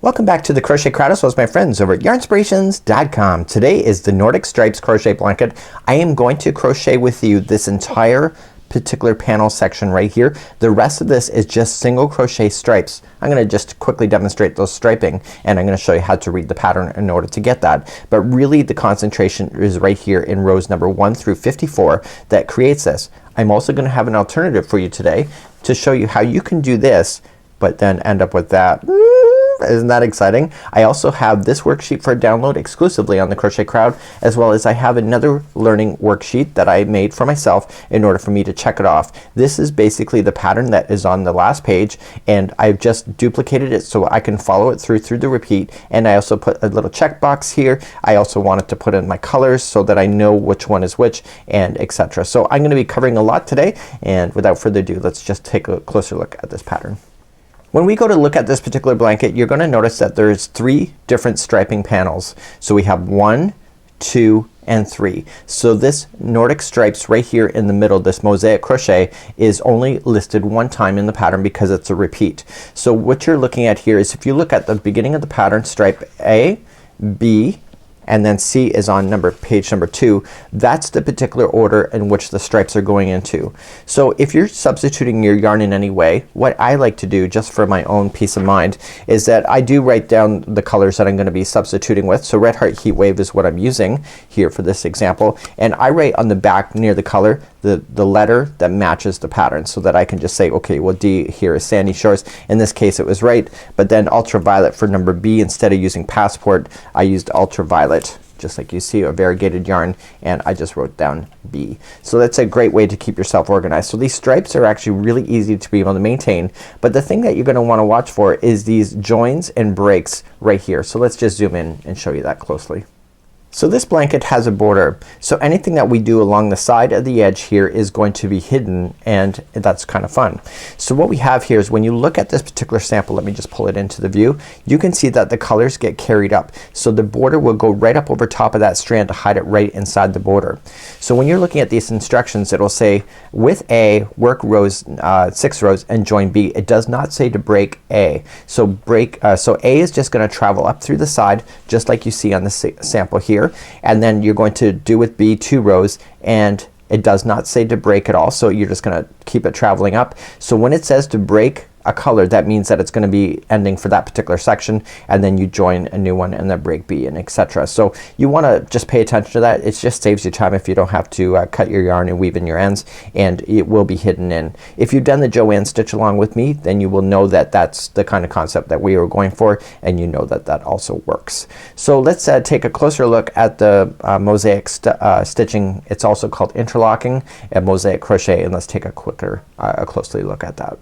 Welcome back to the Crochet Crowd as well as my friends over at yarnspirations.com. Today is the Nordic Stripes crochet blanket. I am going to crochet with you this entire particular panel section right here. The rest of this is just single crochet stripes. I'm gonna just quickly demonstrate those striping and I'm gonna show you how to read the pattern in order to get that. But really the concentration is right here in rows number 1 through 54 that creates this. I'm also gonna have an alternative for you today to show you how you can do this but then end up with that. Isn't that exciting? I also have this worksheet for download exclusively on the Crochet Crowd, as well as I have another learning worksheet that I made for myself in order for me to check it off. This is basically the pattern that is on the last page and I've just duplicated it so I can follow it through the repeat, and I also put a little checkbox here. I also wanted to put in my colors so that I know which one is which and etc. So I'm gonna be covering a lot today, and without further ado let's just take a closer look at this pattern. When we go to look at this particular blanket, you're gonna notice that there's 3 different striping panels. So we have 1, 2, and 3. So this Nordic stripes right here in the middle, this mosaic crochet, is only listed one time in the pattern because it's a repeat. So what you're looking at here is, if you look at the beginning of the pattern, stripe A, B, and then C is on page number 2. That's the particular order in which the stripes are going into. So if you're substituting your yarn in any way, what I like to do, just for my own peace of mind, is that I do write down the colors that I'm gonna be substituting with. So Red Heart Heat Wave is what I'm using here for this example, and I write on the back near the color the letter that matches the pattern, so that I can just say, okay, well D here is Sandy Shores. In this case it was right, but then ultraviolet for number B, instead of using Passport I used ultraviolet, just like you see, a variegated yarn, and I just wrote down B. So that's a great way to keep yourself organized. So these stripes are actually really easy to be able to maintain, but the thing that you're gonna wanna watch for is these joins and breaks right here. So let's just zoom in and show you that closely. So this blanket has a border, so anything that we do along the side of the edge here is going to be hidden, and that's kind of fun. So what we have here is, when you look at this particular sample, let me just pull it into the view, you can see that the colors get carried up. So the border will go right up over top of that strand to hide it right inside the border. So when you're looking at these instructions, it'll say with A work rows 6 rows and join B. It does not say to break A. So so A is just gonna travel up through the side just like you see on the sample here. And then you're going to do with B 2 rows, and it does not say to break at all, so you're just gonna keep it traveling up. So when it says to break a color, that means that it's gonna be ending for that particular section, and then you join a new one and then break B and etc. So you wanna just pay attention to that. It just saves you time if you don't have to cut your yarn and weave in your ends, and it will be hidden in. If you've done the Joanne stitch along with me, then you will know that that's the kind of concept that we were going for, and you know that that also works. So let's take a closer look at the mosaic stitching. It's also called interlocking and mosaic crochet, and let's take a closely look at that.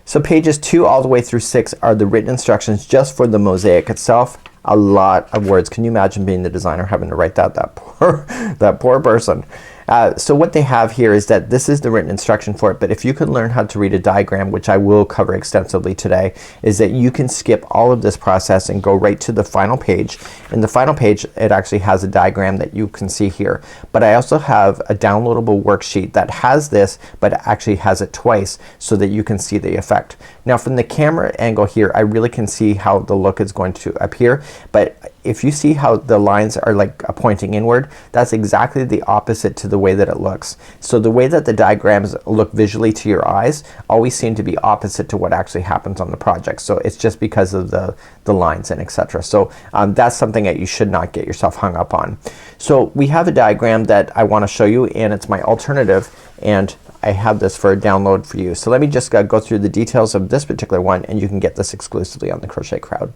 So pages 2 all the way through 6 are the written instructions just for the mosaic itself. A lot of words. Can you imagine being the designer having to write that poor person. So what they have here is that this is the written instruction for it, but if you can learn how to read a diagram, which I will cover extensively today, is that you can skip all of this process and go right to the final page. In the final page it actually has a diagram that you can see here, but I also have a downloadable worksheet that has this, but actually has it twice so that you can see the effect. Now from the camera angle here I really can see how the look is going to appear, but if you see how the lines are like pointing inward, that's exactly the opposite to the way that it looks. So the way that the diagrams look visually to your eyes always seem to be opposite to what actually happens on the project. So it's just because of the lines and etc. So that's something that you should not get yourself hung up on. So we have a diagram that I want to show you, and it's my alternative, and I have this for a download for you. So let me just go through the details of this particular one, and you can get this exclusively on the Crochet Crowd.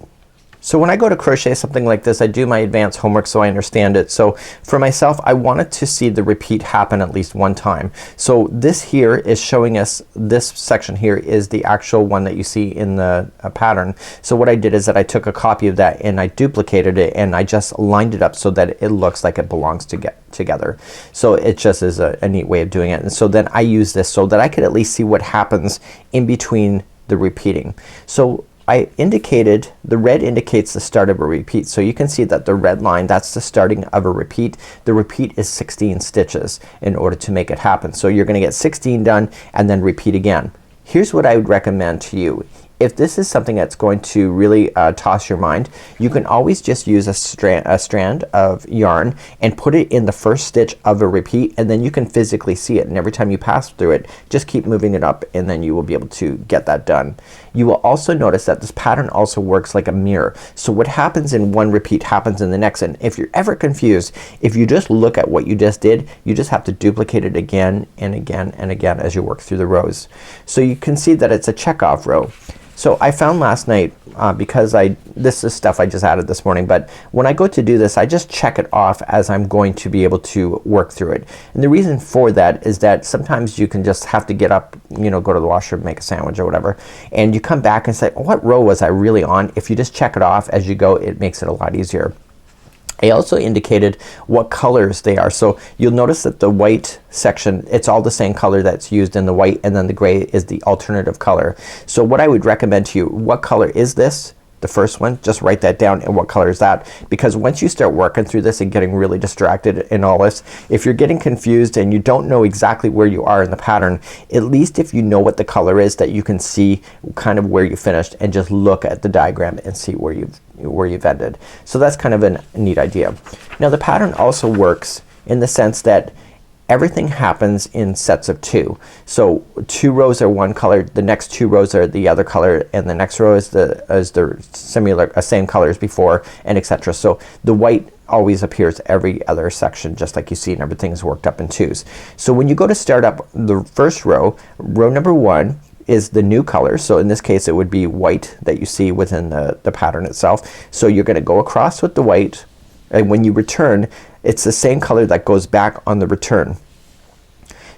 So when I go to crochet something like this, I do my advanced homework so I understand it. So for myself, I wanted to see the repeat happen at least one time. So this here is showing us, this section here is the actual one that you see in the pattern. So what I did is that I took a copy of that and I duplicated it, and I just lined it up so that it looks like it belongs together. So it just is a neat way of doing it. And so then I use this so that I could at least see what happens in between the repeating. So I indicated, the red indicates the start of a repeat. So you can see that the red line, that's the starting of a repeat. The repeat is 16 stitches in order to make it happen. So you're gonna get 16 done and then repeat again. Here's what I would recommend to you. if this is something that's going to really toss your mind, you can always just use a strand of yarn and put it in the first stitch of a repeat, and then you can physically see it, and every time you pass through it just keep moving it up, and then you will be able to get that done. You will also notice that this pattern also works like a mirror. So what happens in one repeat happens in the next, and if you're ever confused, if you just look at what you just did, you just have to duplicate it again and again and again as you work through the rows. So you can see that it's a checkoff row. So I found last night, because this is stuff I just added this morning, but when I go to do this I just check it off as I'm going to be able to work through it. And the reason for that is that sometimes you can just have to get up, you know, go to the washroom, make a sandwich or whatever, and you come back and say, what row was I really on? If you just check it off as you go, it makes it a lot easier. I also indicated what colors they are. So you'll notice that the white section, it's all the same color that's used in the white, and then the gray is the alternative color. So what I would recommend to you, what color is this? The first one, just write that down, and what color is that? Because once you start working through this and getting really distracted in all this, if you're getting confused and you don't know exactly where you are in the pattern, at least if you know what the color is, that you can see kind of where you finished and just look at the diagram and see where you've ended. So that's kind of a neat idea. Now the pattern also works in the sense that everything happens in sets of 2. So 2 rows are one color, the next 2 rows are the other color, and the next row is the same color as before, and etc. So the white always appears every other section, just like you see, and everything's worked up in 2s. So when you go to start up the first row, row number 1 is the new color. So in this case it would be white that you see within the pattern itself. So you're gonna go across with the white, and when you return it's the same color that goes back on the return.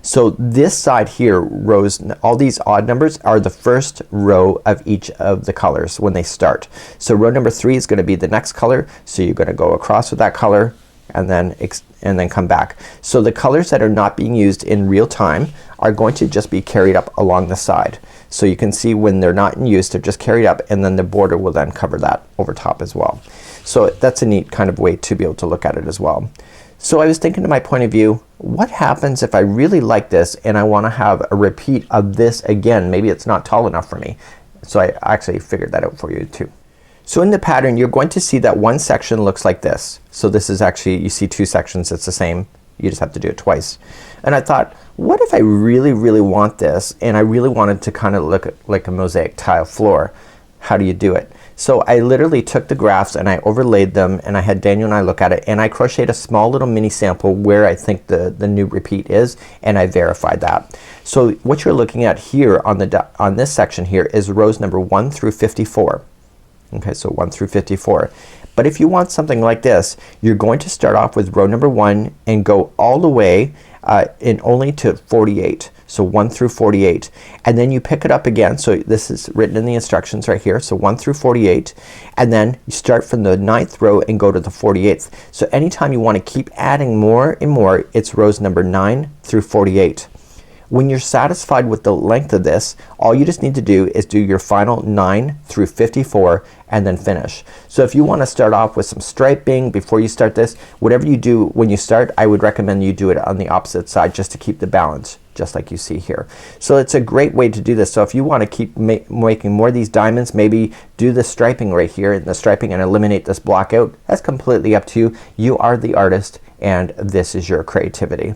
So this side here, rows, all these odd numbers are the first row of each of the colors when they start. So row number 3 is gonna be the next color, so you're gonna go across with that color and then come back. So the colors that are not being used in real time are going to just be carried up along the side. So you can see when they're not in use, they're just carried up, and then the border will then cover that over top as well. So that's a neat kind of way to be able to look at it as well. So I was thinking, to my point of view, what happens if I really like this and I want to have a repeat of this again? Maybe it's not tall enough for me. So I actually figured that out for you too. So in the pattern you're going to see that one section looks like this. So this is actually, you see 2 sections, it's the same. You just have to do it twice. And I thought, what if I really want this, and I really wanted to kind of look like a mosaic tile floor? How do you do it? So I literally took the graphs and I overlaid them, and I had Daniel and I look at it, and I crocheted a small little mini sample where I think the new repeat is, and I verified that. So what you're looking at here on this section here is rows number 1 through 54. Okay, so 1 through 54. But if you want something like this, you're going to start off with row number 1 and go all the way in only to 48. So 1 through 48, and then you pick it up again. So this is written in the instructions right here. So 1 through 48, and then you start from the 9th row and go to the 48th. So anytime you want to keep adding more and more, it's rows number 9 through 48. When you're satisfied with the length of this, all you just need to do is do your final 9 through 54 and then finish. So if you want to start off with some striping before you start this, whatever you do when you start, I would recommend you do it on the opposite side just to keep the balance, just like you see here. So it's a great way to do this. So if you want to keep making more of these diamonds, maybe do the striping right here and the striping and eliminate this block out. That's completely up to you. You are the artist, and this is your creativity.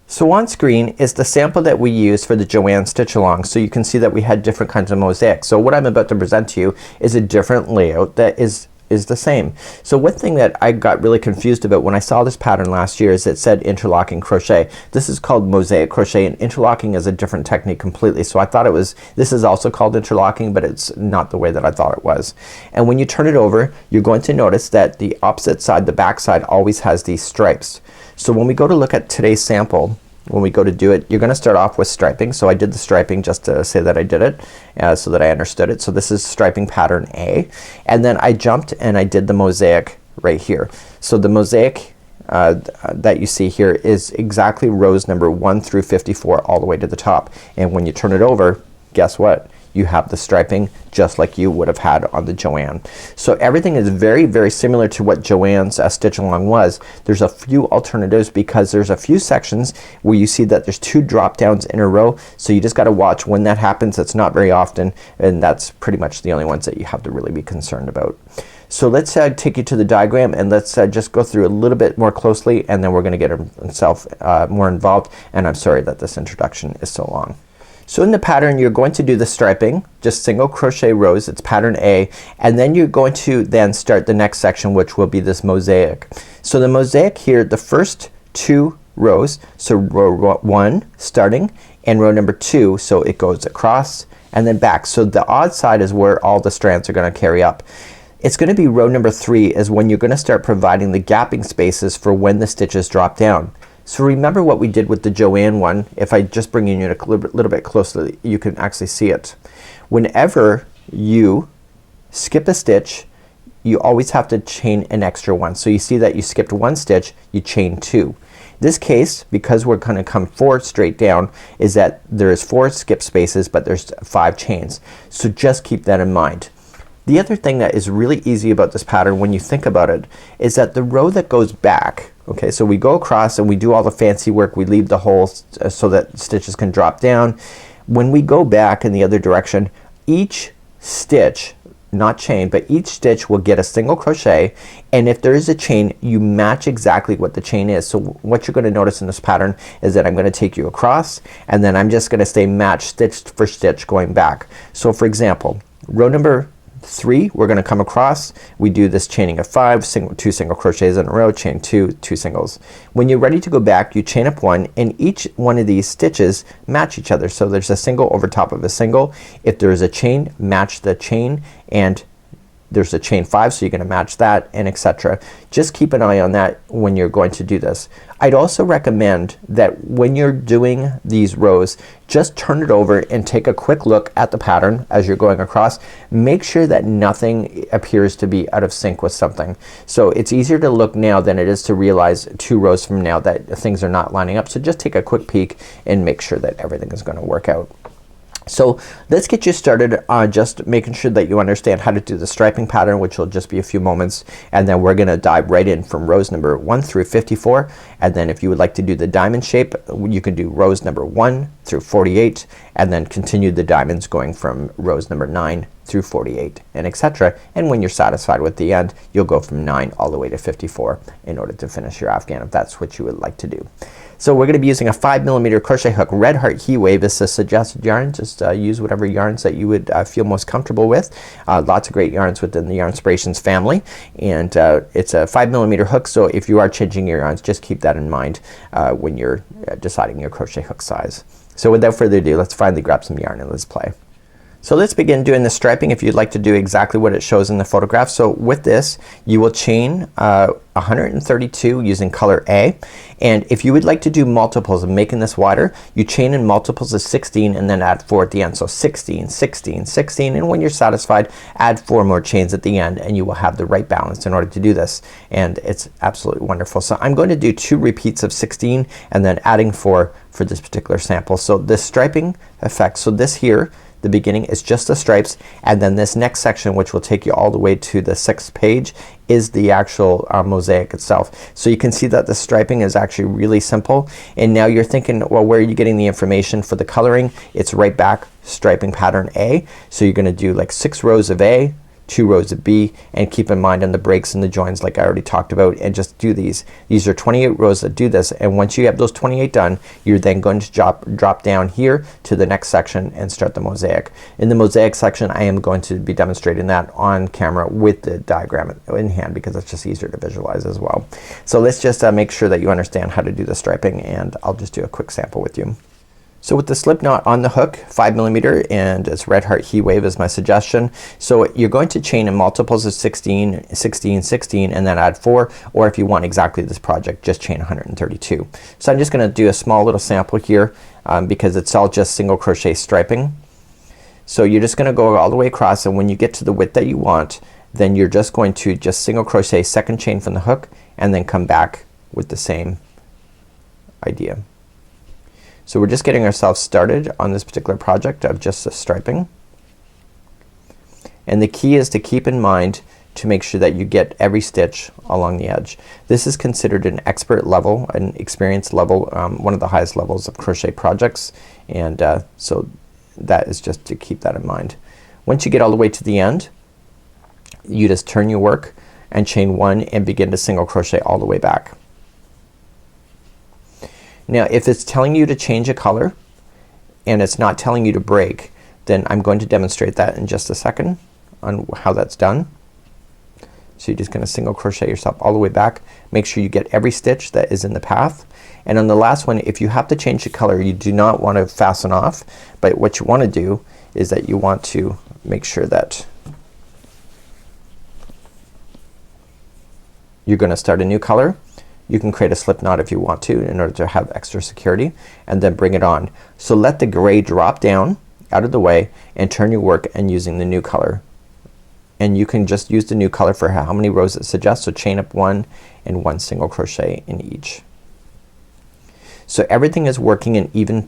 So on screen is the sample that we used for the Joanne stitch along. So you can see that we had different kinds of mosaics. So what I'm about to present to you is a different layout that is the same. So one thing that I got really confused about when I saw this pattern last year is it said interlocking crochet. This is called mosaic crochet, and interlocking is a different technique completely. So I thought it was, this is also called interlocking, but it's not the way that I thought it was. And when you turn it over, you're going to notice that the opposite side, the back side, always has these stripes. So when we go to look at today's sample, when we go to do it, you're gonna start off with striping. So I did the striping just to say that I did it, so that I understood it. So this is striping pattern A, and then I jumped and I did the mosaic right here. So the mosaic that you see here is exactly rows number 1 through 54 all the way to the top, and when you turn it over, guess what? You have the striping just like you would have had on the Joanne. So everything is very, very similar to what Joanne's stitch along was. There's a few alternatives because there's a few sections where you see that there's 2 drop downs in a row. So you just gotta watch when that happens. It's not very often, and that's pretty much the only ones that you have to really be concerned about. So let's take you to the diagram, and let's just go through a little bit more closely, and then we're gonna get ourselves more involved. And I'm sorry that this introduction is so long. So in the pattern you're going to do the striping, just single crochet rows, it's pattern A, and then you're going to then start the next section, which will be this mosaic. So the mosaic here, the first 2 rows, so row 1 starting and row number 2, so it goes across and then back. So the odd side is where all the strands are gonna carry up. It's gonna be row number 3 is when you're gonna start providing the gapping spaces for when the stitches drop down. So remember what we did with the Joanne one. If I just bring you a little bit closer, you can actually see it. Whenever you skip a stitch, you always have to chain an extra one. So you see that you skipped 1 stitch, you chain 2. This case, because we're gonna come 4 straight down, is that there is 4 skip spaces but there's 5 chains. So just keep that in mind. The other thing that is really easy about this pattern when you think about it is that the row that goes back, okay, so we go across and we do all the fancy work, we leave the holes so that stitches can drop down. When we go back in the other direction, each stitch, not chain, but each stitch will get a single crochet, and if there is a chain you match exactly what the chain is. So what you're gonna notice in this pattern is that I'm gonna take you across and then I'm just gonna stay matched stitch for stitch going back. So for example, row number 3 we're gonna come across, we do this chaining of 5, 2 single crochets in a row, chain 2, 2 singles. When you're ready to go back you chain up 1 and each one of these stitches match each other. So there's a single over top of a single. If there is a chain, match the chain, and there's a chain 5 so you're gonna match that, and etc. Just keep an eye on that when you're going to do this. I'd also recommend that when you're doing these rows just turn it over and take a quick look at the pattern as you're going across. Make sure that nothing appears to be out of sync with something. So it's easier to look now than it is to realize 2 rows from now that things are not lining up. So just take a quick peek and make sure that everything is gonna work out. So let's get you started on just making sure that you understand how to do the striping pattern, which will just be a few moments, and then we're gonna dive right in from rows number 1 through 54, and then if you would like to do the diamond shape you can do rows number 1 through 48 and then continue the diamonds going from rows number 9 through 48 and etc. And when you're satisfied with the end you'll go from 9 all the way to 54 in order to finish your afghan if that's what you would like to do. So we're gonna be using a 5mm crochet hook. Red Heart Heat Wave is a suggested yarn. Just use whatever yarns that you would feel most comfortable with. Lots of great yarns within the Yarnspirations family, and it's a 5mm hook, so if you are changing your yarns just keep that in mind when you're deciding your crochet hook size. So without further ado let's finally grab some yarn and let's play. So let's begin doing the striping if you'd like to do exactly what it shows in the photograph. So with this you will chain 132 using color A, and if you would like to do multiples of making this wider you chain in multiples of 16 and then add 4 at the end. So 16, 16, 16, and when you're satisfied add 4 more chains at the end and you will have the right balance in order to do this, and it's absolutely wonderful. So I'm going to do 2 repeats of 16 and then adding 4 for this particular sample. So the striping effect, so this here the beginning is just the stripes, and then this next section which will take you all the way to the 6th page is the actual mosaic itself. So you can see that the striping is actually really simple, and now you're thinking, well, where are you getting the information for the coloring? It's right back, striping pattern A. So you're gonna do like 6 rows of A, 2 rows of B, and keep in mind on the breaks and the joins like I already talked about, and just do these. These are 28 rows that do this, and once you have those 28 done you're then going to drop down here to the next section and start the mosaic. In the mosaic section I am going to be demonstrating that on camera with the diagram in hand because it's just easier to visualize as well. So let's just make sure that you understand how to do the striping, and I'll just do a quick sample with you. So with the slip knot on the hook, 5mm, and it's Red Heart Heat Wave is my suggestion. So you're going to chain in multiples of 16, 16, 16, and then add 4, or if you want exactly this project just chain 132. So I'm just gonna do a small little sample here because it's all just single crochet striping. So you're just gonna go all the way across, and when you get to the width that you want then you're just going to just single crochet 2nd chain from the hook and then come back with the same idea. So we're just getting ourselves started on this particular project of just the striping. And the key is to keep in mind to make sure that you get every stitch along the edge. This is considered an expert level, an experienced level, one of the highest levels of crochet projects, and so that is just to keep that in mind. Once you get all the way to the end, you just turn your work and chain 1 and begin to single crochet all the way back. Now if it's telling you to change a color and it's not telling you to break, then I'm going to demonstrate that in just a second on how that's done. So you're just gonna single crochet yourself all the way back. Make sure you get every stitch that is in the path. And on the last one, if you have to change the color, you do not want to fasten off, but what you want to do is that you want to make sure that you're gonna start a new color. You can create a slip knot if you want to in order to have extra security, and then bring it on. So let the gray drop down out of the way and turn your work and using the new color. And you can just use the new color for how many rows it suggests. So chain up 1 and 1 single crochet in each. So everything is working in even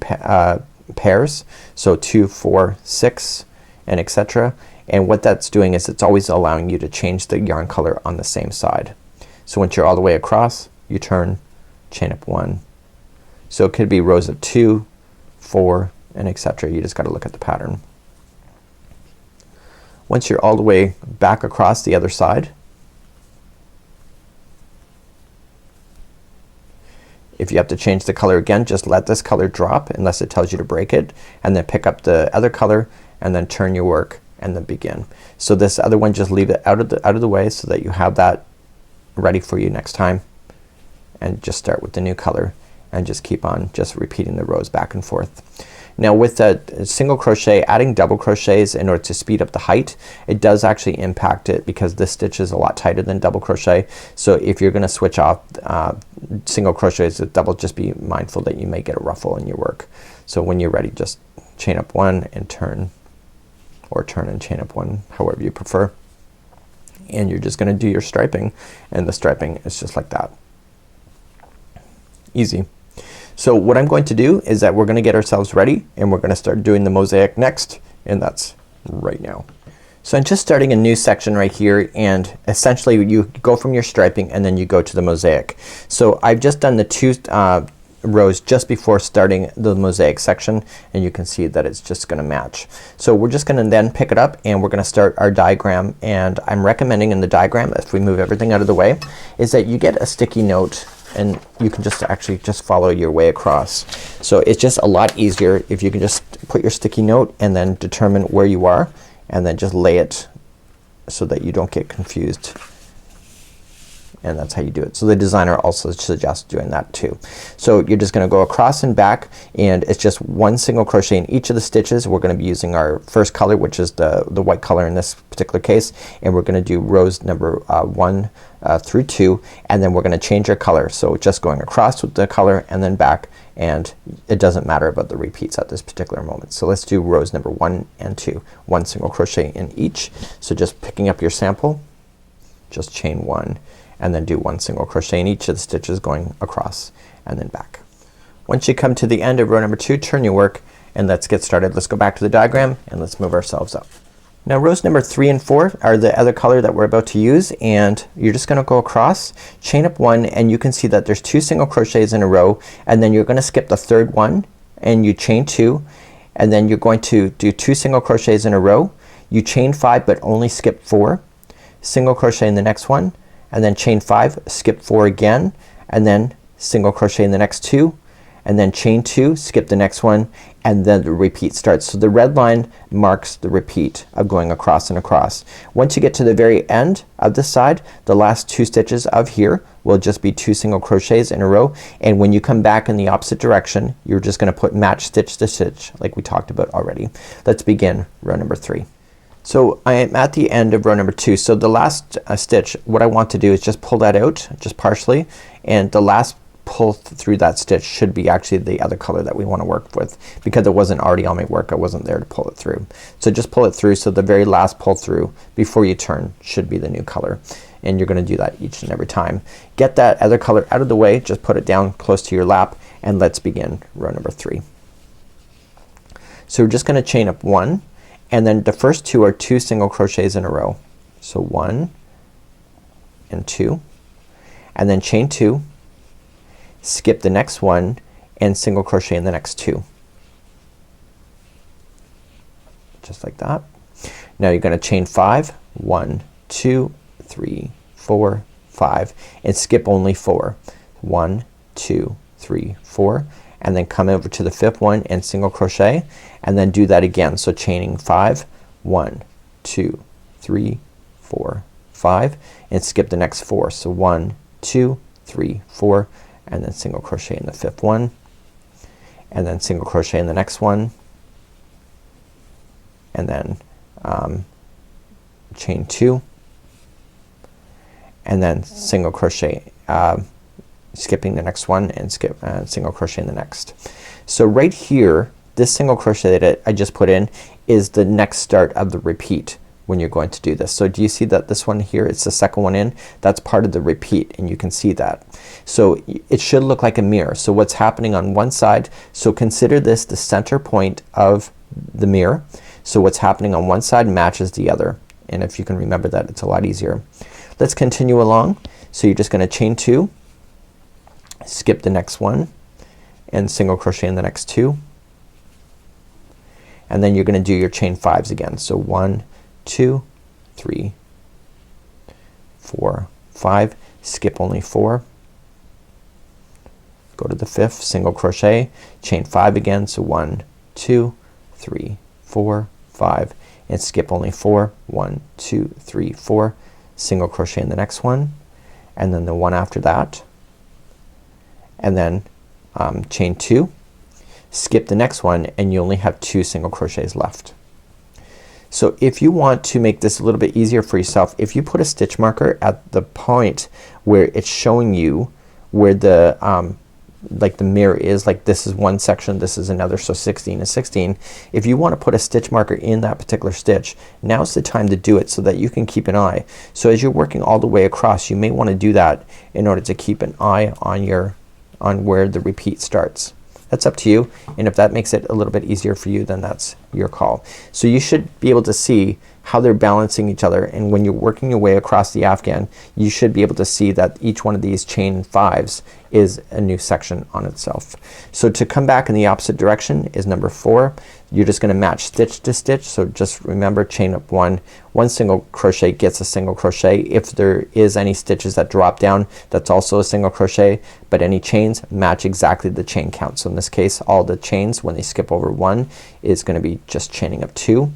pairs. So 2, 4, 6 and etc. And what that's doing is it's always allowing you to change the yarn color on the same side. So once you're all the way across, you turn, chain up 1. So it could be rows of 2, 4 and etc. You just gotta look at the pattern. Once you're all the way back across the other side, if you have to change the color again, just let this color drop unless it tells you to break it, and then pick up the other color and then turn your work and then begin. So this other one, just leave it out of the way so that you have that ready for you next time, and just start with the new color and just keep on just repeating the rows back and forth. Now with the single crochet, adding double crochets in order to speed up the height, it does actually impact it because this stitch is a lot tighter than double crochet. So if you're gonna switch off single crochets with double, just be mindful that you may get a ruffle in your work. So when you're ready, just chain up 1 and turn, or turn and chain up 1, however you prefer. And you're just gonna do your striping, and the striping is just like that. Easy. So what I'm going to do is that we're gonna get ourselves ready and we're gonna start doing the mosaic next, and that's right now. So I'm just starting a new section right here, and essentially you go from your striping and then you go to the mosaic. So I've just done the 2 rows just before starting the mosaic section, and you can see that it's just gonna match. So we're just gonna then pick it up and we're gonna start our diagram, and I'm recommending in the diagram, if we move everything out of the way, is that you get a sticky note and you can just actually just follow your way across. So it's just a lot easier if you can just put your sticky note and then determine where you are and then just lay it so that you don't get confused. And that's how you do it. So the designer also suggests doing that too. So you're just gonna go across and back, and it's just 1 single crochet in each of the stitches. We're gonna be using our first color, which is the white color in this particular case, and we're gonna do rows number 1 through 2, and then we're gonna change our color. So just going across with the color and then back, and it doesn't matter about the repeats at this particular moment. So let's do rows number 1 and 2. 1 single crochet in each. So just picking up your sample, just chain 1 and then do 1 single crochet in each of the stitches going across and then back. Once you come to the end of row number 2, turn your work and let's get started. Let's go back to the diagram and let's move ourselves up. Now rows number 3 and 4 are the other color that we're about to use, and you're just gonna go across, chain up 1, and you can see that there's 2 single crochets in a row, and then you're gonna skip the third one and you chain 2, and then you're going to do 2 single crochets in a row. You chain 5 but only skip 4, single crochet in the next one, and then chain 5, skip 4 again, and then single crochet in the next 2, and then chain 2, skip the next one, and then the repeat starts. So the red line marks the repeat of going across and across. Once you get to the very end of this side, the last 2 stitches of here will just be 2 single crochets in a row, and when you come back in the opposite direction, you're just gonna put match stitch to stitch like we talked about already. Let's begin row number 3. So I am at the end of row number 2. So the last stitch, what I want to do is just pull that out just partially, and the last pull through that stitch should be actually the other color that we want to work with, because it wasn't already on my work. I wasn't there to pull it through. So just pull it through, so the very last pull through before you turn should be the new color, and you're gonna do that each and every time. Get that other color out of the way, just put it down close to your lap, and let's begin row number 3. So we're just gonna chain up 1, and then the first 2 are 2 single crochets in a row. So 1 and 2, and then chain 2, skip the next one and single crochet in the next 2. Just like that. Now you're gonna chain 5, 1, 2, 3, 4, 5, and skip only 4. 1, 2, 3, 4, and then come over to the 5th one and single crochet, and then do that again. So chaining 5, 1, 2, 3, 4, 5, and skip the next 4. So 1, 2, 3, 4, and then single crochet in the 5th one, and then single crochet in the next one, and then chain 2, and then single crochet, skipping the next one, and skip single crochet in the next. So right here, this single crochet that I just put in is the next start of the repeat when you're going to do this. So do you see that this one here, it's the second one in, that's part of the repeat, and you can see that. So it should look like a mirror. So what's happening on one side, so consider this the center point of the mirror. So what's happening on one side matches the other, and if you can remember that, it's a lot easier. Let's continue along. So you're just gonna chain 2, skip the next one, and single crochet in the next 2, and then you're gonna do your chain 5s again. So 1, 2, 3, 4, 5, skip only 4, go to the 5th, single crochet, chain 5 again. So 1, 2, 3, 4, 5, and skip only 4. 1, 2, 3, 4, single crochet in the next one, and then the one after that, and then chain 2, skip the next one, and you only have 2 single crochets left. So if you want to make this a little bit easier for yourself, if you put a stitch marker at the point where it's showing you where the like the mirror is, like this is one section, this is another, so 16 is 16. If you want to put a stitch marker in that particular stitch, now's the time to do it so that you can keep an eye. So as you're working all the way across, you may want to do that in order to keep an eye on where the repeat starts. That's up to you, and if that makes it a little bit easier for you, then that's your call. So you should be able to see how they're balancing each other, and when you're working your way across the afghan, you should be able to see that each one of these chain 5s is a new section on itself. So to come back in the opposite direction is number 4. You're just gonna match stitch to stitch. So just remember, chain up 1, 1 single crochet gets a single crochet. If there is any stitches that drop down, that's also a single crochet, but any chains match exactly the chain count. So in this case, all the chains when they skip over 1 is gonna be just chaining up 2.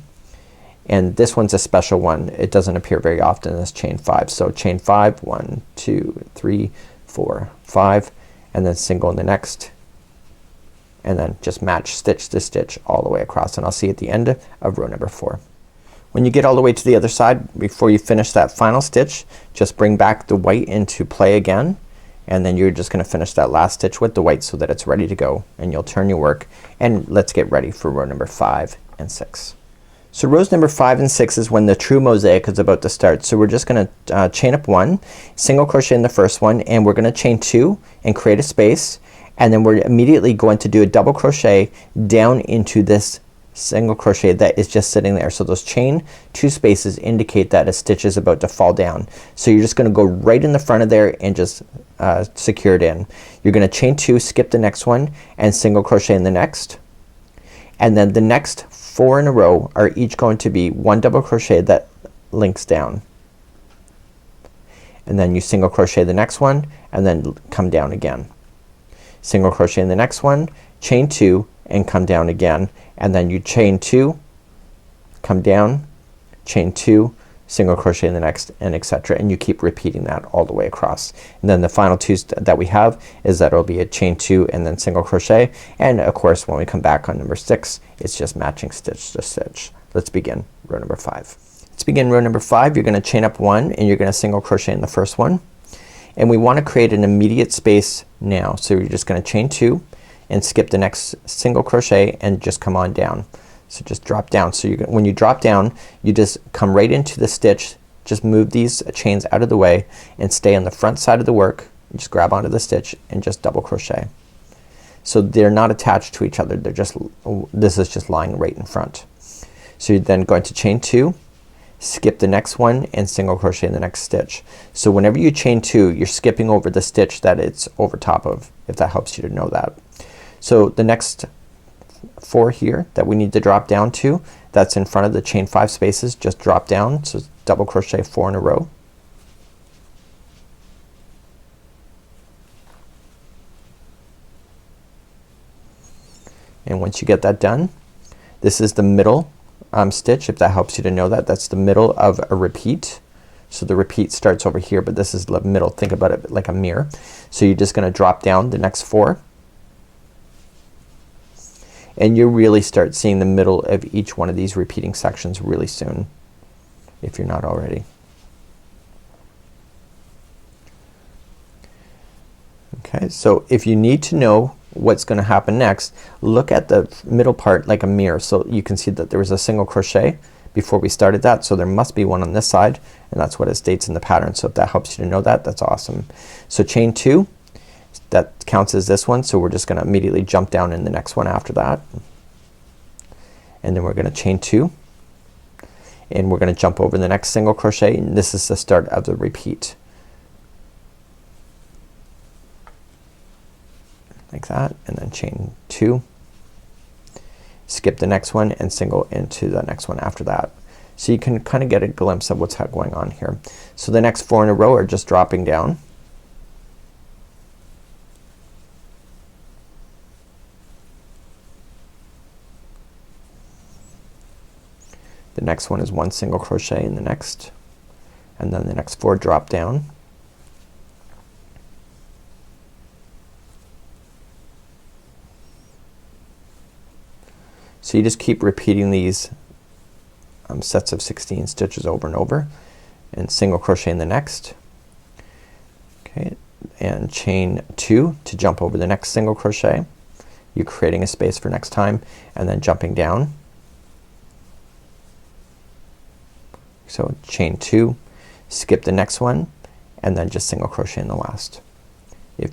And this one's a special one. It doesn't appear very often as chain 5. So chain 5, 1, 2, 3, 4, 5, and then single in the next, and then just match stitch to stitch all the way across, and I'll see you at the end of row number 4. When you get all the way to the other side, before you finish that final stitch, just bring back the white into play again, and then you're just gonna finish that last stitch with the white so that it's ready to go, and you'll turn your work, and let's get ready for row number 5 and 6. So rows number 5 and 6 is when the true mosaic is about to start. So we're just gonna chain up 1, single crochet in the first one, and we're gonna chain 2 and create a space, and then we're immediately going to do a double crochet down into this single crochet that is just sitting there. So those chain 2 spaces indicate that a stitch is about to fall down. So you're just gonna go right in the front of there and just secure it in. You're gonna chain 2, skip the next one, and single crochet in the next, and then the next 4 in a row are each going to be 1 double crochet that links down, and then you single crochet the next one, and then come down again, single crochet in the next one, chain 2, and come down again, and then you chain 2, come down, chain 2, single crochet in the next, and etc. And you keep repeating that all the way across. And then the final 2 that we have is that it'll be a chain 2 and then single crochet, and of course when we come back on number 6, it's just matching stitch to stitch. Let's begin row number 5. Let's begin row number 5. You're gonna chain up 1 and you're gonna single crochet in the first one, and we want to create an immediate space now. So you're just gonna chain 2 and skip the next single crochet and just come on down. So just drop down. So when you drop down, you just come right into the stitch, just move these chains out of the way and stay on the front side of the work. You just grab onto the stitch and just double crochet. So they're not attached to each other, they're just, this is just lying right in front. So you're then going to chain 2, skip the next one and single crochet in the next stitch. So whenever you chain 2, you're skipping over the stitch that it's over top of, if that helps you to know that. So the next 4 here that we need to drop down to, that's in front of the chain 5 spaces, just drop down. So double crochet 4 in a row. And once you get that done, this is the middle stitch, if that helps you to know that. That's the middle of a repeat. So the repeat starts over here, but this is the middle. Think about it like a mirror. So you're just gonna drop down the next 4. And you really start seeing the middle of each one of these repeating sections really soon, if you're not already. Okay, so if you need to know what's gonna happen next, look at the middle part like a mirror. So you can see that there was a single crochet before we started that, so there must be one on this side, and that's what it states in the pattern. So if that helps you to know that, that's awesome. So chain 2, that counts as this one, so we're just gonna immediately jump down in the next one after that, and then we're gonna chain 2 and we're gonna jump over the next single crochet, and this is the start of the repeat. Like that, and then chain 2, skip the next one and single into the next one after that. So you can kind of get a glimpse of what's going on here. So the next 4 in a row are just dropping down. The next one is 1 single crochet in the next, and then the next 4 drop down. So you just keep repeating these sets of 16 stitches over and over, and single crochet in the next. Okay, and chain 2 to jump over the next single crochet. You're creating a space for next time, and then jumping down. So chain 2, skip the next one, and then just single crochet in the last,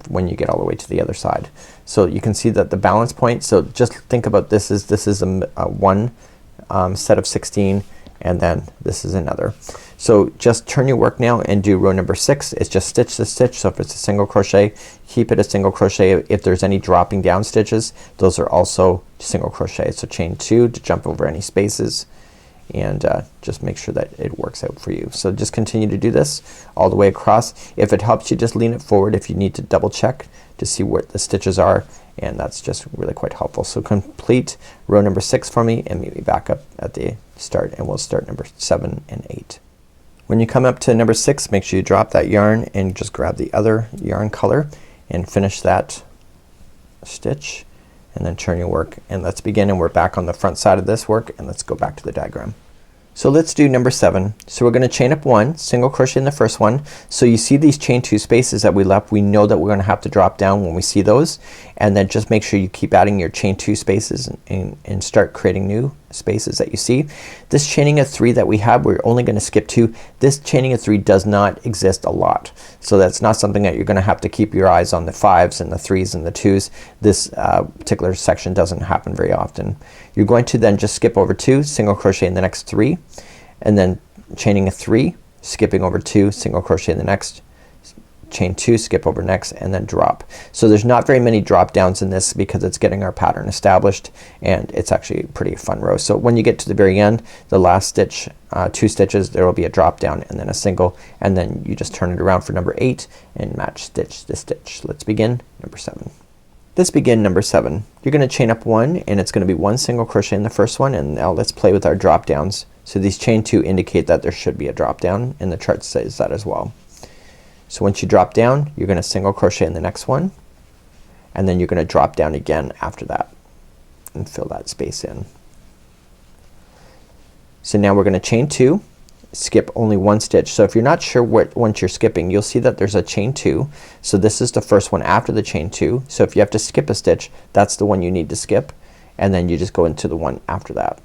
when you get all the way to the other side. So you can see that the balance point, so just think about this is one set of 16, and then this is another. So just turn your work now and do row number 6. It's just stitch to stitch. So if it's a single crochet, keep it a single crochet. If there's any dropping down stitches, those are also single crochet. So chain 2 to jump over any spaces, and just make sure that it works out for you. So just continue to do this all the way across. If it helps you, just lean it forward if you need to double check to see where the stitches are, and that's just really quite helpful. So complete row number 6 for me and meet me back up at the start, and we'll start number 7 and 8. When you come up to number 6, make sure you drop that yarn and just grab the other yarn color and finish that stitch, and then turn your work, and let's begin. And we're back on the front side of this work, and let's go back to the diagram. So let's do number 7. So we're gonna chain up 1, single crochet in the first one. So you see these chain 2 spaces that we left, we know that we're gonna have to drop down when we see those, and then just make sure you keep adding your chain 2 spaces and start creating new spaces that you see. This chaining of 3 that we have, we're only gonna skip 2. This chaining of 3 does not exist a lot, so that's not something that you're gonna have to keep your eyes on the 5s and the 3s and the 2s. This particular section doesn't happen very often. You're going to then just skip over 2, single crochet in the next 3, and then chaining a 3, skipping over 2, single crochet in the next, chain 2, skip over next, and then drop. So there's not very many drop downs in this because it's getting our pattern established, and it's actually a pretty fun row. So when you get to the very end, the last stitch, 2 stitches, there will be a drop down and then a single, and then you just turn it around for number 8 and match stitch to stitch. Let's begin number 7. Let's begin number 7. You're gonna chain up 1, and it's gonna be 1 single crochet in the first one, and now let's play with our drop downs. So these chain 2 indicate that there should be a drop down, and the chart says that as well. So once you drop down, you're gonna single crochet in the next one, and then you're gonna drop down again after that and fill that space in. So now we're gonna chain 2, skip only 1 stitch. So if you're not sure what once you're skipping, you'll see that there's a chain 2. So this is the first one after the chain 2. So if you have to skip a stitch, that's the one you need to skip, and then you just go into the one after that.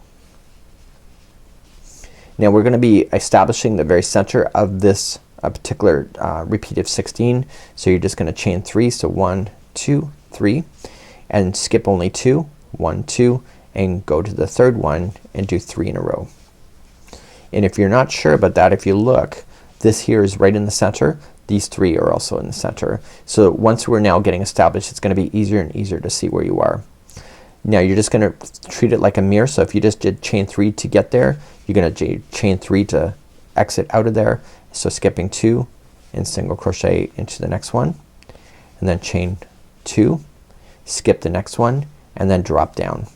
Now we're gonna be establishing the very center of this particular repeat of 16. So you're just gonna chain 3. So 1, 2, 3, and skip only 2, 1, 2, and go to the third one and do 3 in a row. And if you're not sure about that, if you look, this here is right in the center. These 3 are also in the center. So once we're now getting established, it's gonna be easier and easier to see where you are. Now you're just gonna treat it like a mirror. So if you just did chain 3 to get there, you're gonna chain 3 to exit out of there. So skipping 2 and single crochet into the next one, and then chain 2, skip the next one, and then drop down.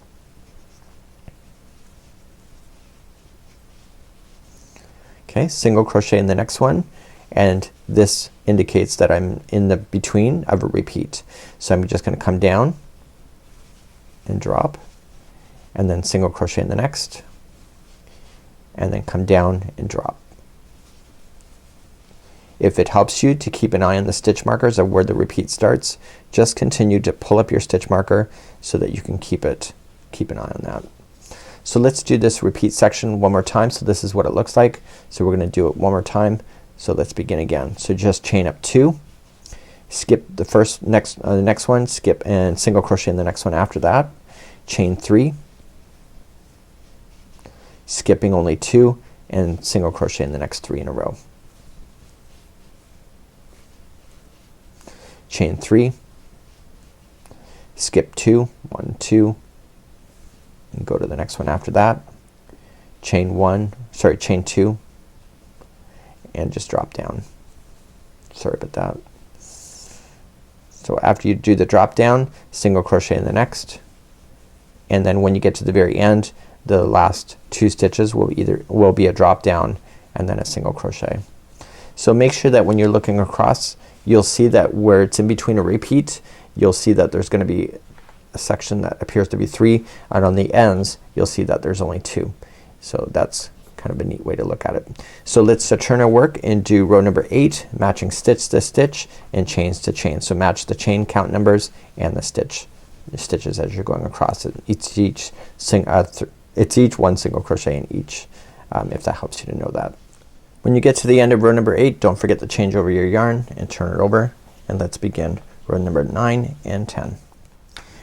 Okay, single crochet in the next one, and this indicates that I'm in the between of a repeat. So I'm just gonna come down and drop, and then single crochet in the next, and then come down and drop. If it helps you to keep an eye on the stitch markers of where the repeat starts, just continue to pull up your stitch marker so that you can keep an eye on that. So let's do this repeat section one more time. So this is what it looks like. So we're gonna do it one more time. So let's begin again. So just chain up 2, skip the next one, skip and single crochet in the next one after that, chain 3, skipping only 2, and single crochet in the next 3 in a row. Chain 3, skip 2, 1, 2, and go to the next one after that, chain 2, and just drop down. Sorry about that. So after you do the drop down, single crochet in the next, and then when you get to the very end, the last 2 stitches will be a drop down and then a single crochet. So make sure that when you're looking across, you'll see that where it's in between a repeat, you'll see that there's gonna be a section that appears to be 3, and on the ends you'll see that there's only 2. So that's kind of a neat way to look at it. So let's turn our work and do row number 8, matching stitch to stitch and chains to chain. So match the chain count numbers and the stitches as you're going across it. It's each one single crochet in each, if that helps you to know that. When you get to the end of row number 8, don't forget to change over your yarn and turn it over, and let's begin row number 9 and 10.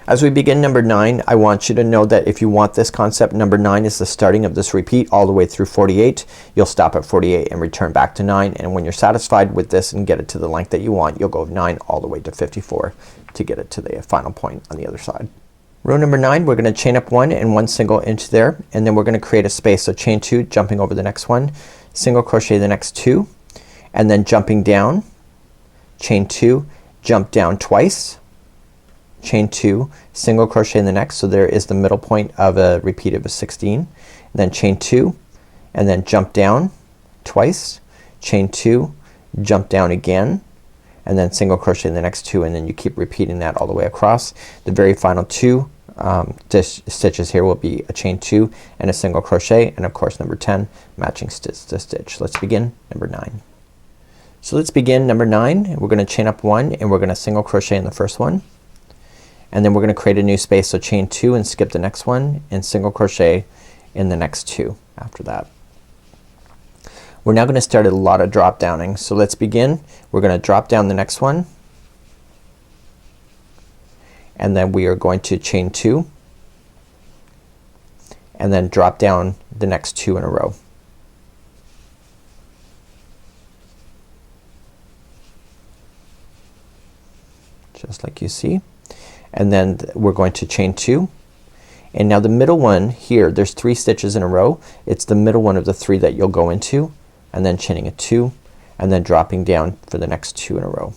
As we begin number 9, I want you to know that if you want this concept, number 9 is the starting of this repeat all the way through 48. You'll stop at 48 and return back to 9, and when you're satisfied with this and get it to the length that you want, you'll go 9 all the way to 54 to get it to the final point on the other side. Row number 9, we're gonna chain up 1 and 1 single into there, and then we're gonna create a space. So chain 2, jumping over the next one, single crochet the next 2, and then jumping down, chain 2, jump down twice, chain 2, single crochet in the next. So there is the middle point of a repeat of a 16, and then chain 2, and then jump down twice, chain 2, jump down again, and then single crochet in the next 2, and then you keep repeating that all the way across. The very final 2 stitches here will be a chain 2 and a single crochet, and of course number 10 matching stitch to stitch. Let's begin number 9. So let's begin number 9. We're gonna chain up 1 and we're gonna single crochet in the first one, and then we're gonna create a new space. So chain 2 and skip the next one and single crochet in the next 2 after that. We're now gonna start a lot of drop downing. So let's begin. We're gonna drop down the next one, and then we are going to chain 2 and then drop down the next 2 in a row. Just like you see. And then we're going to chain 2, and now the middle one here, there's 3 stitches in a row. It's the middle one of the 3 that you'll go into, and then chaining a 2 and then dropping down for the next 2 in a row.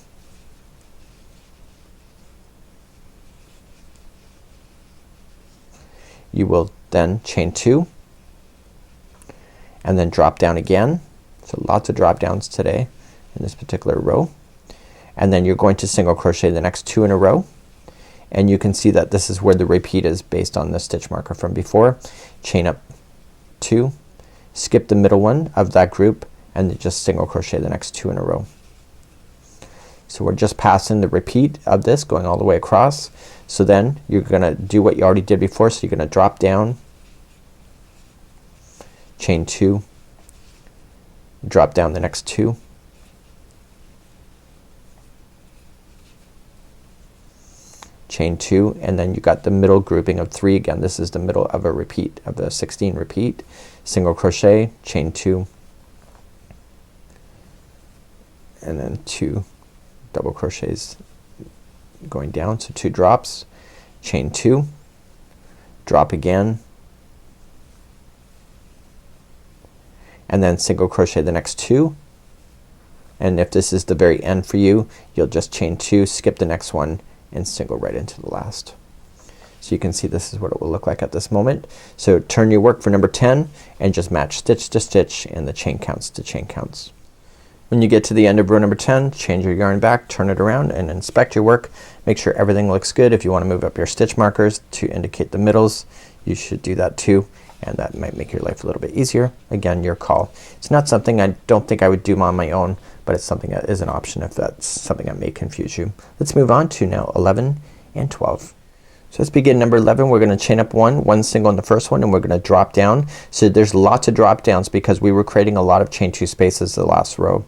You will then chain 2 and then drop down again. So lots of drop downs today in this particular row, and then you're going to single crochet the next 2 in a row, and you can see that this is where the repeat is based on the stitch marker from before. Chain up 2, skip the middle one of that group, and then just single crochet the next 2 in a row. So we're just passing the repeat of this going all the way across. So then you're gonna do what you already did before. So you're gonna drop down, chain 2, drop down the next 2, chain 2, and then you got the middle grouping of 3 again. This is the middle of a repeat of the 16 repeat, single crochet, chain 2, and then 2 double crochets going down, so 2 drops, chain 2, drop again, and then single crochet the next 2. And if this is the very end for you, you'll just chain 2, skip the next one, and single right into the last. So you can see this is what it will look like at this moment. So turn your work for number 10 and just match stitch to stitch and the chain counts to chain counts. When you get to the end of row number 10, change your yarn back, turn it around, and inspect your work. Make sure everything looks good. If you want to move up your stitch markers to indicate the middles, you should do that too, and that might make your life a little bit easier. Again, your call. It's not something I don't think I would do on my own, but it's something that is an option if that's something that may confuse you. Let's move on to now 11 and 12. So let's begin number 11. We're gonna chain up one single in the first one, and we're gonna drop down. So there's lots of drop downs because we were creating a lot of chain 2 spaces the last row.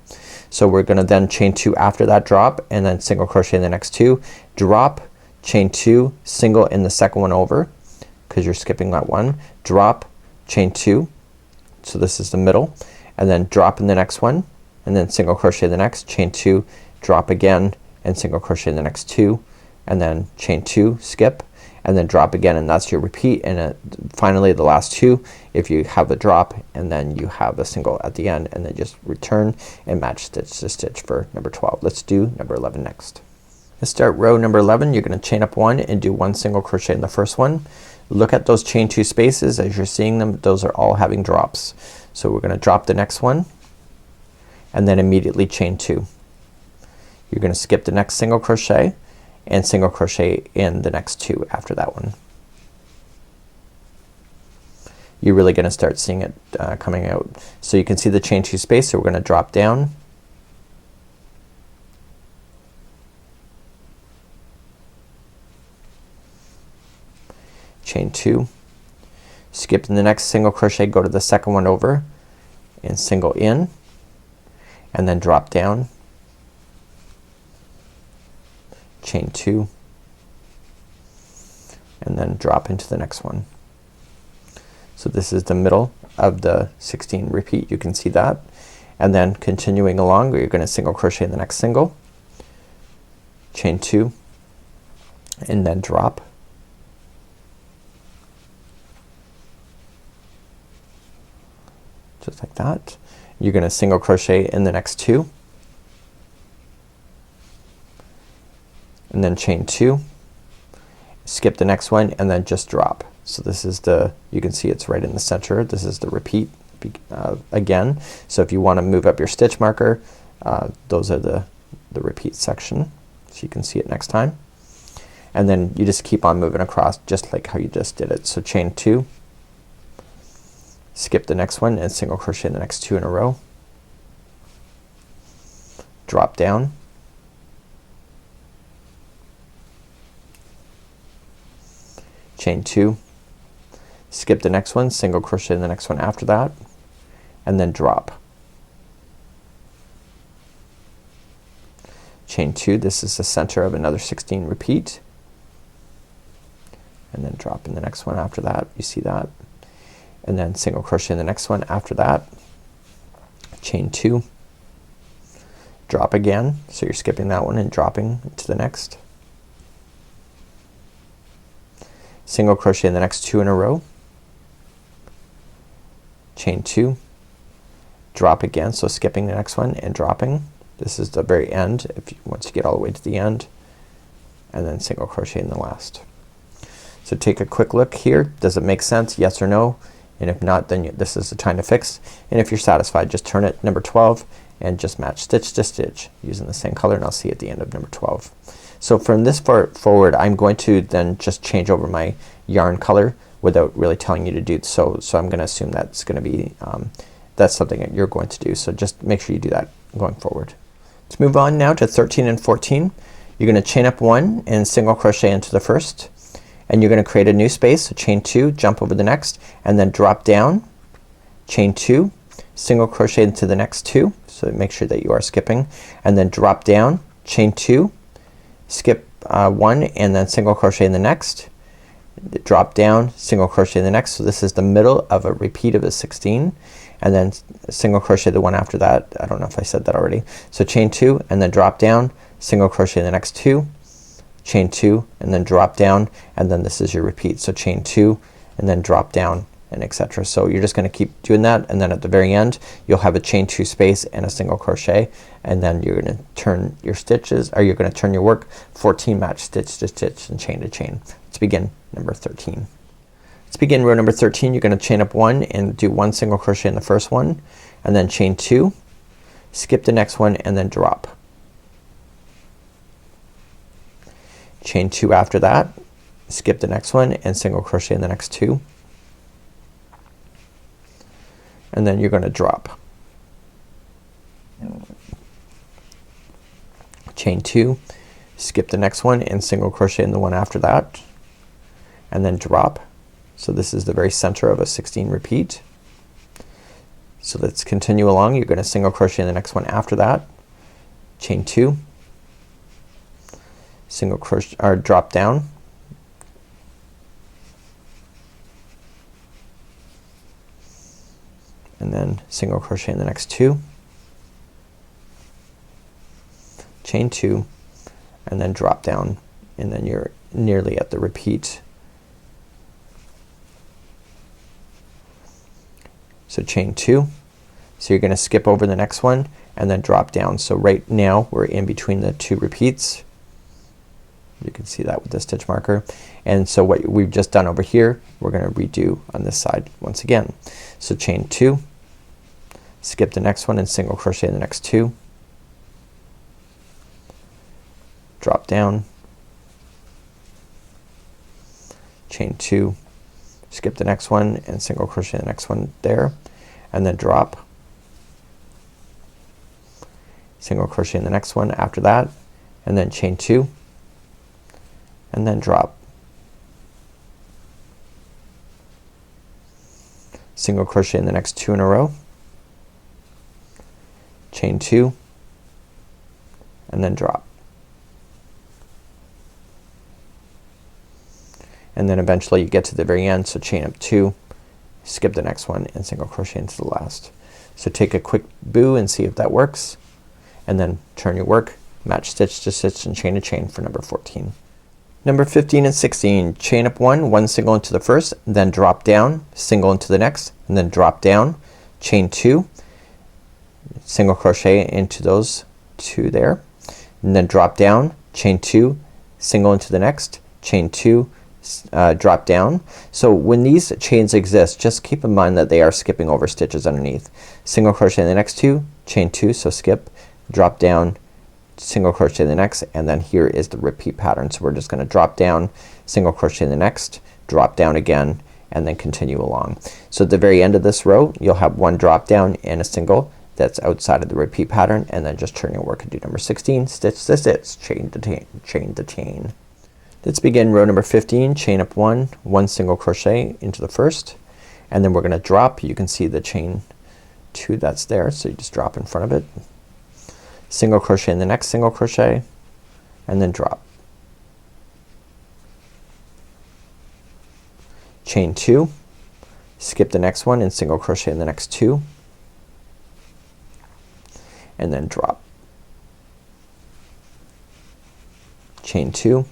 So we're gonna then chain 2 after that drop, and then single crochet in the next 2, drop, chain 2, single in the second one over because you're skipping that one, drop, chain 2, so this is the middle, and then drop in the next one, and then single crochet the next, chain 2, drop again, and single crochet in the next 2, and then chain 2, skip, and then drop again, and that's your repeat. And finally the last 2, if you have a drop and then you have a single at the end, and then just return and match stitch to stitch for number 12. Let's do number 11 next. Let's start row number 11. You're gonna chain up 1 and do 1 single crochet in the first one. Look at those chain 2 spaces as you're seeing them. Those are all having drops. So we're gonna drop the next one and then immediately chain 2. You're gonna skip the next single crochet and single crochet in the next 2 after that one. You're really gonna start seeing it coming out. So you can see the chain 2 space, so we're gonna drop down, chain 2, skip in the next single crochet, go to the second one over and single in, and then drop down, chain 2, and then drop into the next one. So this is the middle of the 16 repeat, you can see that. And then continuing along, you're gonna single crochet in the next single, chain 2, and then drop, just like that. You're gonna single crochet in the next 2, and then chain 2, skip the next one, and then just drop. So this is the, you can see it's right in the center. This is the repeat again. So if you want to move up your stitch marker, those are the repeat section, so you can see it next time. And then you just keep on moving across just like how you just did it. So chain 2, skip the next one, and single crochet in the next 2 in a row, drop down, chain 2, skip the next one, single crochet in the next one after that, and then drop, chain 2, this is the center of another 16 repeat, and then drop in the next one after that, you see that, and then single crochet in the next one after that, chain 2, drop again, so you're skipping that one and dropping to the next, single crochet in the next 2 in a row, chain 2, drop again, so skipping the next one and dropping. This is the very end, if you, once you get all the way to the end, and then single crochet in the last. So take a quick look here. Does it make sense? Yes or no? And if not, then this is the time to fix. And if you're satisfied, just turn it number 12 and just match stitch to stitch using the same color, and I'll see you at the end of number 12. So from this forward, I'm going to then just change over my yarn color without really telling you to do so. So I'm gonna assume that's gonna be that's something that you're going to do. So just make sure you do that going forward. Let's move on now to 13 and 14. You're gonna chain up 1 and single crochet into the first, and you're gonna create a new space. So chain 2, jump over the next, and then drop down, chain 2, single crochet into the next 2, so make sure that you are skipping, and then drop down, chain 2, skip one and then single crochet in the next, drop down, single crochet in the next. So this is the middle of a repeat of a 16, and then single crochet the one after that. I don't know if I said that already. So chain 2 and then drop down, single crochet in the next 2, chain 2 and then drop down, and then this is your repeat. So chain 2 and then drop down, and etc. So you're just gonna keep doing that, and then at the very end you'll have a chain 2 space and a single crochet, and then you're gonna turn your stitches, or you're gonna turn your work 14 match stitch to stitch and chain to chain. Let's begin number 13. Let's begin row number 13. You're gonna chain up 1 and do 1 single crochet in the first one, and then chain 2, skip the next one and then drop. Chain 2 after that, skip the next one and single crochet in the next 2, and then you're gonna drop. Chain 2, skip the next one and single crochet in the one after that, and then drop. So this is the very center of a 16 repeat. So let's continue along. You're gonna single crochet in the next one after that, chain 2, single crochet or drop down, and then single crochet in the next 2, chain 2 and then drop down, and then you're nearly at the repeat. So chain 2, so you're gonna skip over the next one and then drop down. So right now we're in between the 2 repeats. You can see that with the stitch marker. And so what we've just done over here we're gonna redo on this side once again. So chain 2, skip the next one and single crochet in the next 2, drop down, chain 2, skip the next one and single crochet the next one there, and then drop, single crochet in the next one after that, and then chain 2 and then drop, single crochet in the next 2 in a row, chain 2 and then drop, and then eventually you get to the very end. So chain up 2, skip the next one and single crochet into the last. So take a quick boo and see if that works, and then turn your work, match stitch to stitch and chain to chain for number 14. Number 15 and 16, chain up 1, 1 single into the first, then drop down, single into the next, and then drop down, chain 2, single crochet into those 2 there, and then drop down, chain 2, single into the next, chain 2, drop down. So when these chains exist, just keep in mind that they are skipping over stitches underneath. Single crochet in the next 2, chain 2, so skip, drop down, single crochet in the next, and then here is the repeat pattern. So we're just gonna drop down, single crochet in the next, drop down again, and then continue along. So at the very end of this row you'll have 1 drop down and a single that's outside of the repeat pattern, and then just turn your work and do number 16, stitch to stitch, chain to chain, chain to chain. Let's begin row number 15, chain up 1, 1 single crochet into the first, and then we're gonna drop. You can see the chain 2 that's there, so you just drop in front of it, single crochet in the next single crochet, and then drop, chain 2, skip the next one and single crochet in the next 2, and then drop, chain 2,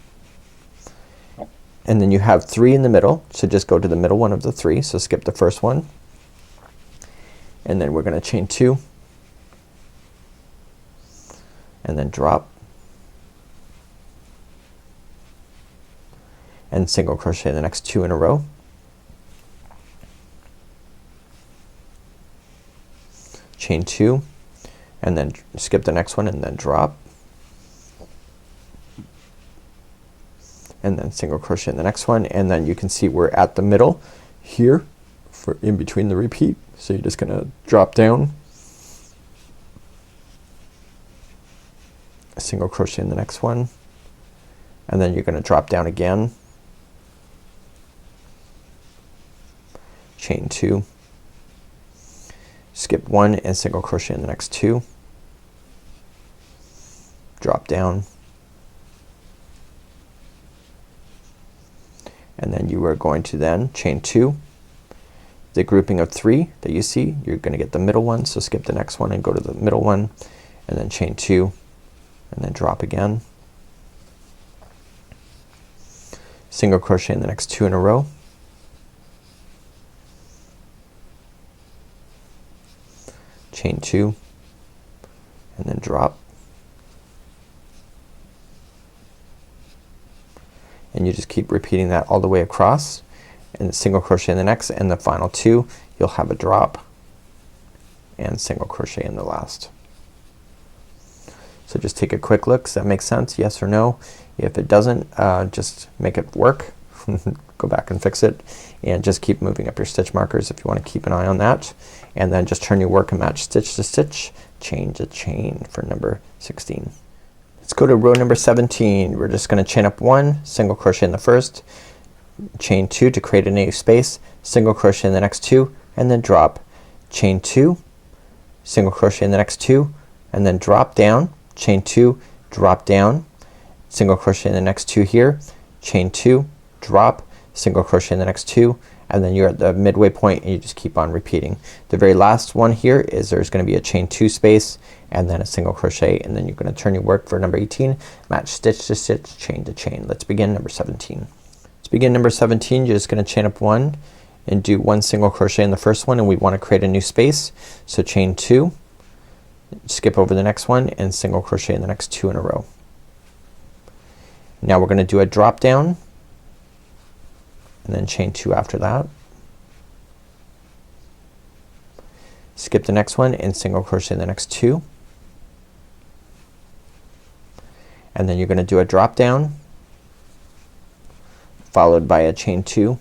and then you have 3 in the middle, so just go to the middle one of the 3. So skip the first one, and then we're gonna chain 2 and then drop, and single crochet the next 2 in a row, chain 2 and then skip the next one and then drop, and then single crochet in the next one, and then you can see we're at the middle here for in between the repeat. So you're just gonna drop down, single crochet in the next one, and then you're gonna drop down again, chain 2, skip 1 and single crochet in the next 2, drop down, and then you are going to then chain 2, the grouping of 3 that you see, you're gonna get the middle one, so skip the next one and go to the middle one, and then chain 2 and then drop again, single crochet in the next 2 in a row, chain 2 and then drop, and you just keep repeating that all the way across, and single crochet in the next, and the final 2 you'll have a drop and single crochet in the last. So just take a quick look. Does that make sense? Yes or no? If it doesn't, just make it work. Go back and fix it, and just keep moving up your stitch markers if you want to keep an eye on that, and then just turn your work and match stitch to stitch, chain to chain for number 16. Let's go to row number 17. We're just gonna chain up 1, single crochet in the first, chain 2 to create a new space, single crochet in the next 2 and then drop, chain 2, single crochet in the next 2 and then drop down, chain 2, drop down, single crochet in the next 2 here, chain 2, drop, single crochet in the next 2, and then you're at the midway point and you just keep on repeating. The very last one here is there's gonna be a chain 2 space and then a single crochet, and then you're gonna turn your work for number 18, match stitch to stitch, chain to chain. Let's begin number 17. To begin number 17, you're just gonna chain up 1 and do 1 single crochet in the first one, and we want to create a new space. So chain 2, skip over the next one and single crochet in the next 2 in a row. Now we're gonna do a drop down and then chain 2 after that. Skip the next one and single crochet in the next 2. And then you're gonna do a drop down followed by a chain 2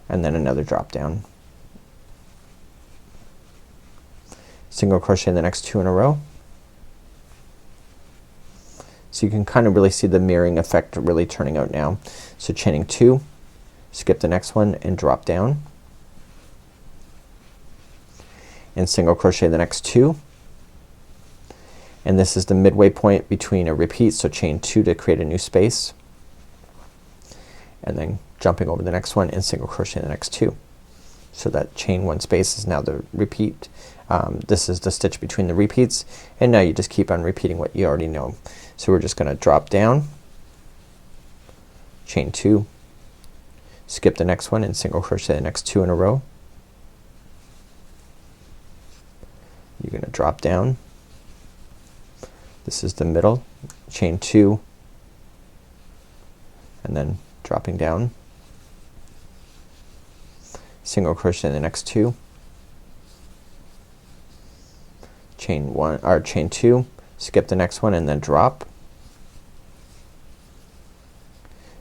and then another drop down. Single crochet in the next 2 in a row. So you can kind of really see the mirroring effect really turning out now. So chaining 2, skip the next one and drop down, and single crochet the next 2, and this is the midway point between a repeat, so chain 2 to create a new space, and then jumping over the next one and single crochet the next 2. So that chain 1 space is now the repeat. This is the stitch between the repeats, and now you just keep on repeating what you already know. So we're just gonna drop down, chain 2, skip the next one and single crochet the next 2 in a row. You're gonna drop down, this is the middle, chain 2 and then dropping down, single crochet in the next 2, chain 1 or chain 2, skip the next one and then drop,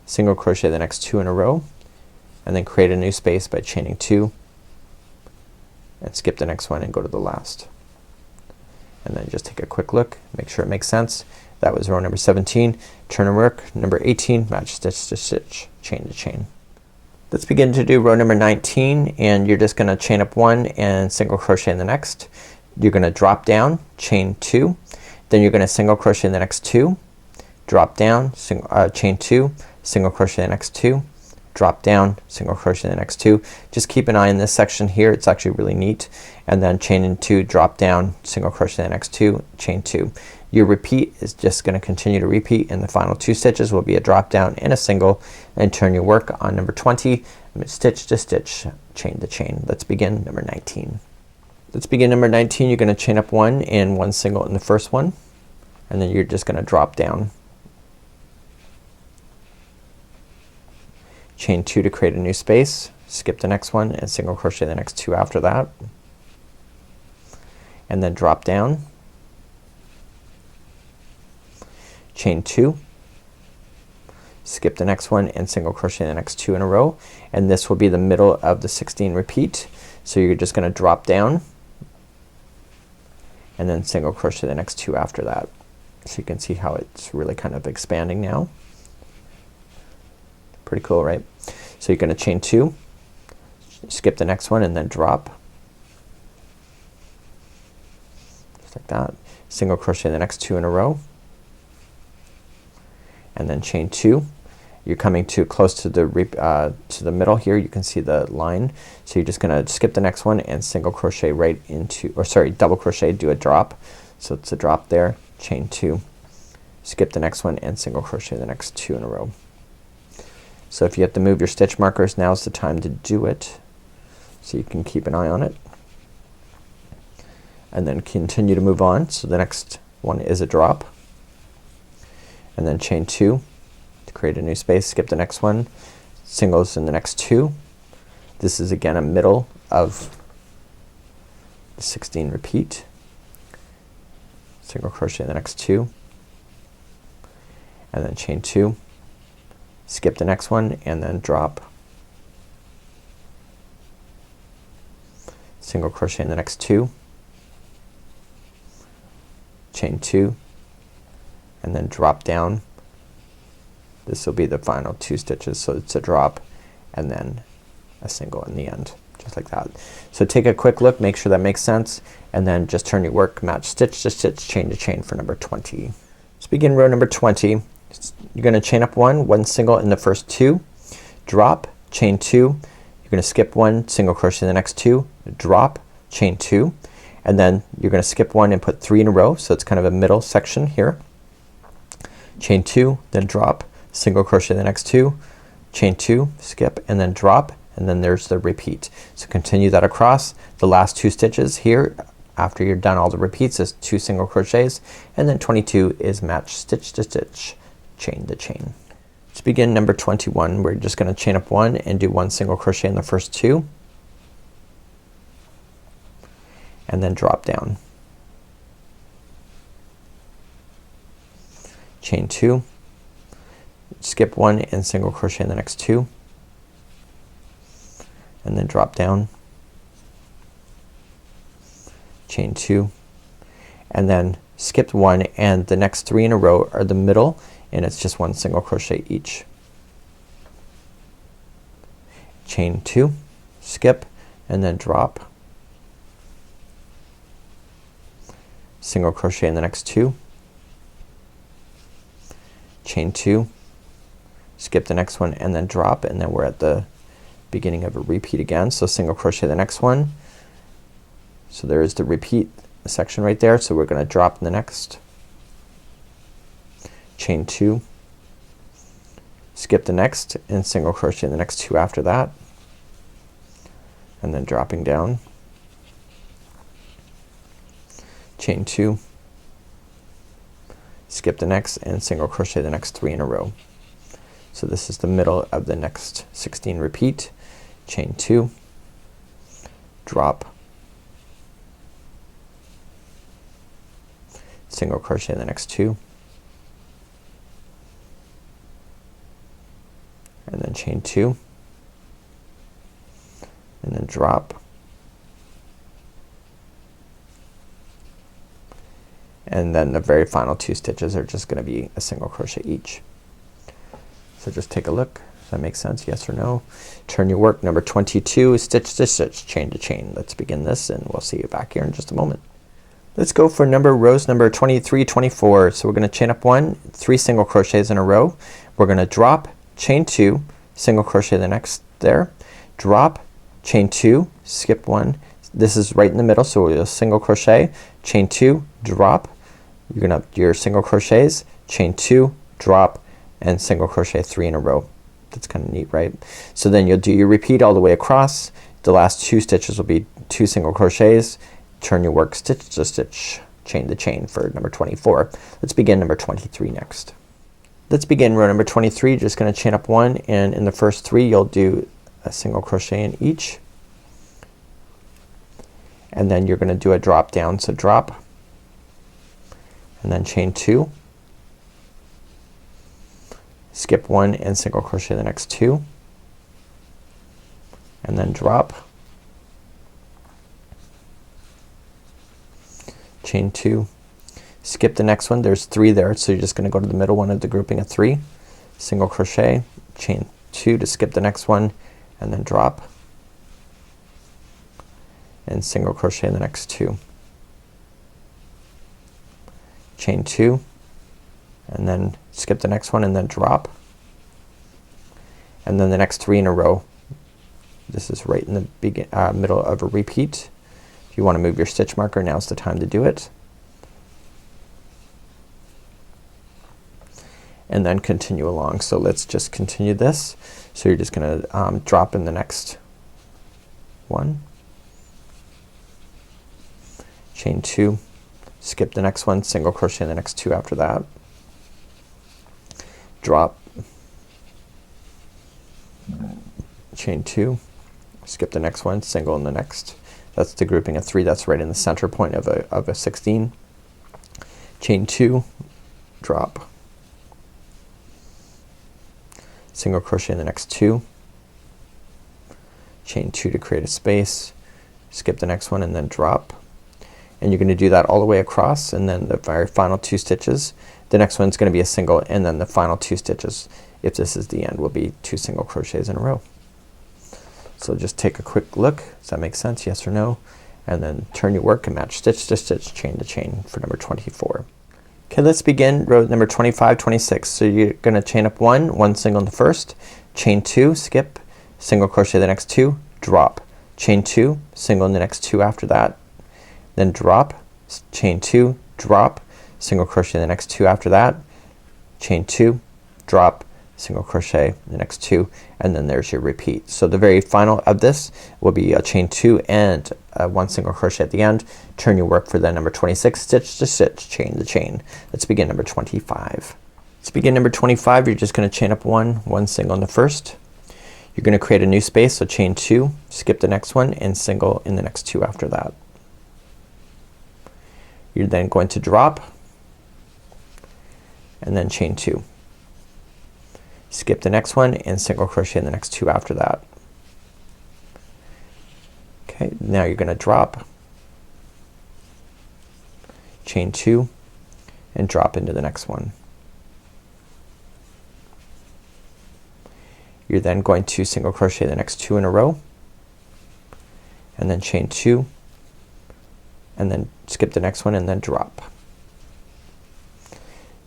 single crochet the next 2 in a row, and then create a new space by chaining 2 and skip the next one and go to the last. And then just take a quick look, make sure it makes sense. That was row number 17. Turn and work number 18, match stitch to stitch, chain to chain. Let's begin to do row number 19, and you're just gonna chain up 1 and single crochet in the next. You're gonna drop down, chain 2, then you're gonna single crochet in the next 2, drop down, chain 2, single crochet in the next 2, drop down, single crochet in the next 2. Just keep an eye in this section here, it's actually really neat. And then chain in 2, drop down, single crochet in the next 2, chain 2. Your repeat is just gonna continue to repeat, and the final 2 stitches will be a drop down and a single, and turn your work on number 20, stitch to stitch, chain to chain. Let's begin number 19. Let's begin number 19. You're gonna chain up 1 and 1 single in the first one, and then you're just gonna drop down, chain 2 to create a new space, skip the next one and single crochet the next 2 after that, and then drop down, chain 2, skip the next one and single crochet the next 2 in a row, and this will be the middle of the 16 repeat. So you're just gonna drop down and then single crochet the next 2 after that. So you can see how it's really kind of expanding now. Pretty cool, right? So you're gonna chain 2, skip the next one and then drop, just like that, single crochet the next 2 in a row, and then chain 2. you're coming too close to the middle here. You can see the line, so you're just gonna skip the next one and single crochet right into, or sorry, double crochet, do a drop. So it's a drop there, chain 2, skip the next one and single crochet the next 2 in a row. So if you have to move your stitch markers, now's the time to do it, so you can keep an eye on it. And then continue to move on. So the next one is a drop, and then chain 2 to create a new space, skip the next one, singles in the next 2. This is again a middle of the 16 repeat, single crochet in the next 2, and then chain 2, skip the next one and then drop, single crochet in the next 2, chain 2, and then drop down. This will be the final 2 stitches, so it's a drop and then a single in the end, just like that. So take a quick look, make sure that makes sense, and then just turn your work, match stitch to stitch, chain to chain for number 20. Let's begin row number 20. You're gonna chain up one single in the first 2, drop, chain 2, you're gonna skip 1, single crochet in the next 2, drop, chain 2, and then you're gonna skip 1 and put 3 in a row, so it's kind of a middle section here. Chain 2, then drop, single crochet the next 2, chain 2, skip, and then drop, and then there's the repeat. So continue that across. The last 2 stitches here after you're done all the repeats is 2 single crochets, and then 22 is match stitch to stitch, chain to chain. Let's begin number 21. We're just gonna chain up 1 and do 1 single crochet in the first 2, and then drop down, chain 2, skip 1 and single crochet in the next 2, and then drop down, chain 2, and then skip 1, and the next 3 in a row are the middle, and it's just 1 single crochet each. Chain 2, skip, and then drop, single crochet in the next 2, chain 2, skip the next one and then drop, and then we're at the beginning of a repeat again. So single crochet the next one. So there is the repeat section right there. So we're gonna drop in the next, chain 2, skip the next and single crochet in the next 2 after that, and then dropping down, chain 2, skip the next and single crochet the next 3 in a row. So this is the middle of the next 16 repeat, chain 2, drop, single crochet in the next 2, and then chain 2, and then drop, and then the very final 2 stitches are just gonna be a single crochet each. So just take a look. Does that make sense? Yes or no? Turn your work. Number 22 stitch to stitch, chain to chain. Let's begin this and we'll see you back here in just a moment. Let's go for rows number 23, 24. So we're gonna chain up 1, 3 single crochets in a row. We're gonna drop, chain 2, single crochet the next there, drop, chain 2, skip 1. This is right in the middle, so we'll single crochet, chain 2, drop. You're gonna have your single crochets, chain 2, drop, and single crochet 3 in a row. That's kind of neat, right? So then you'll do your repeat all the way across. The last 2 stitches will be 2 single crochets. Turn your work stitch to stitch, chain to chain for number 24. Let's begin number 23 next. Let's begin row number 23. Just gonna chain up 1, and in the first 3 you'll do a single crochet in each, and then you're gonna do a drop down. So drop, and then chain 2, skip 1 and single crochet the next 2, and then drop, chain 2, skip the next one. There's 3 there, so you're just gonna go to the middle one of the grouping of 3, single crochet, chain 2 to skip the next one, and then drop, and single crochet in the next 2, chain 2, and then skip the next one and then drop, and then the next 3 in a row. This is right in the middle of a repeat. If you want to move your stitch marker, now's the time to do it. And then continue along. So let's just continue this. So you're just gonna drop in the next one, chain 2, skip the next one, single crochet in the next 2 after that, drop, chain 2, skip the next one, single in the next. That's the grouping of 3. That's right in the center point of a 16. Chain 2, drop, single crochet in the next 2, chain 2 to create a space, skip the next one and then drop. And you're gonna do that all the way across, and then the very final 2 stitches, the next one's gonna be a single, and then the final 2 stitches, if this is the end, will be 2 single crochets in a row. So just take a quick look. Does that make sense? Yes or no? And then turn your work and match stitch to stitch, chain to chain for number 24. Okay, let's begin row number 25, 26. So you're gonna chain up 1 single in the first, chain 2, skip, single crochet the next 2, drop, chain 2, single in the next 2 after that, then drop, chain 2, drop, single crochet the next 2 after that, chain 2, drop, single crochet the next 2, and then there's your repeat. So the very final of this will be a chain 2 and 1 single crochet at the end. Turn your work for the number 26, stitch to stitch, chain to chain. Let's begin number 25. Let's begin number 25. You're just gonna chain up 1 single in the first. You're gonna create a new space, so chain 2, skip the next one and single in the next 2 after that. You're then going to drop and then chain 2, skip the next one and single crochet in the next 2 after that. Okay, now you're gonna drop, chain 2 and drop into the next one. You're then going to single crochet the next 2 in a row and then chain 2 and then skip the next one and then drop.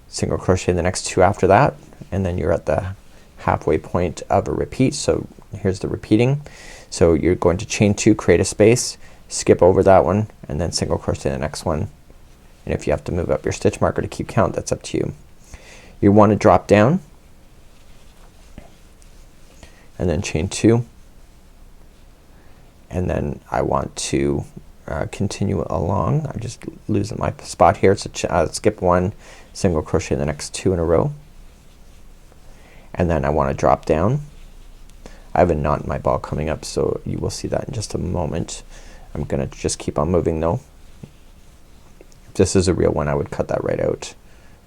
Single crochet the next 2 after that, and then you're at the halfway point of a repeat. So here's the repeating. So you're going to chain 2, create a space, skip over that one and then single crochet the next one. And if you have to move up your stitch marker to keep count, that's up to you. You want to drop down and then chain 2, and then I want to continue along. I'm just losing my spot here. So skip 1, single crochet the next 2 in a row, and then I want to drop down. I have a knot in my ball coming up, so you will see that in just a moment. I'm gonna just keep on moving though. If this is a real one, I would cut that right out.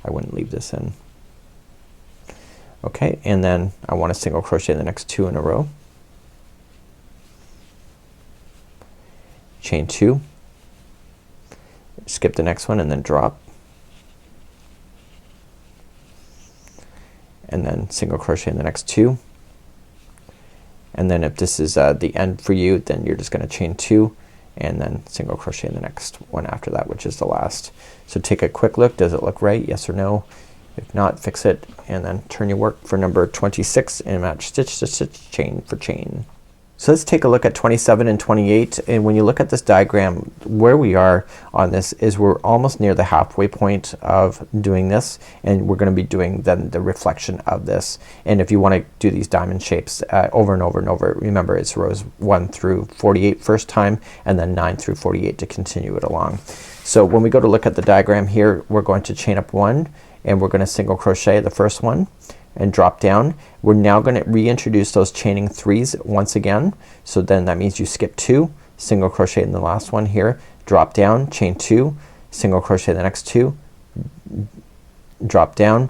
I wouldn't leave this in. Okay, and then I want to single crochet the next 2 in a row, chain 2, skip the next one and then drop, and then single crochet in the next 2. And then if this is the end for you, then you're just gonna chain 2 and then single crochet in the next one after that, which is the last. So take a quick look. Does it look right? Yes or no? If not, fix it and then turn your work for number 26 and match stitch to stitch, chain for chain. So let's take a look at 27 and 28, and when you look at this diagram, where we are on this is we're almost near the halfway point of doing this, and we're gonna be doing then the reflection of this. And if you want to do these diamond shapes over and over and over, remember it's rows 1 through 48 first time and then 9 through 48 to continue it along. So when we go to look at the diagram here, we're going to chain up 1 and we're gonna single crochet the first one and drop down. We're now gonna reintroduce those chaining 3s once again. So then that means you skip 2, single crochet in the last one here, drop down, chain 2, single crochet the next 2, drop down,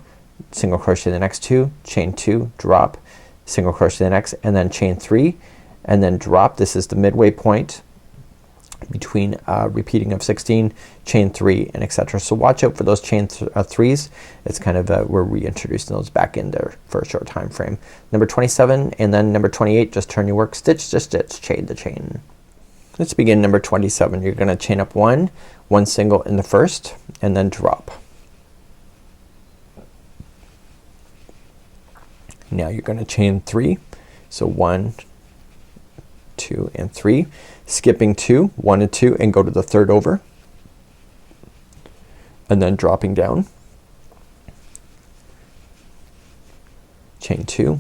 single crochet the next 2, chain 2, drop, single crochet the next, and then chain 3 and then drop. This is the midway point between repeating of 16, chain 3 and etc. So watch out for those chain 3s. It's kind of we're reintroducing those back in there for a short time frame. Number 27 and then number 28, just turn your work stitch to stitch, chain to chain. Let's begin number 27. You're gonna chain up 1 single in the first and then drop. Now you're gonna chain 3, So 1, 2 and 3, skipping 2, 1 and 2 and go to the third over, and then dropping down, chain 2,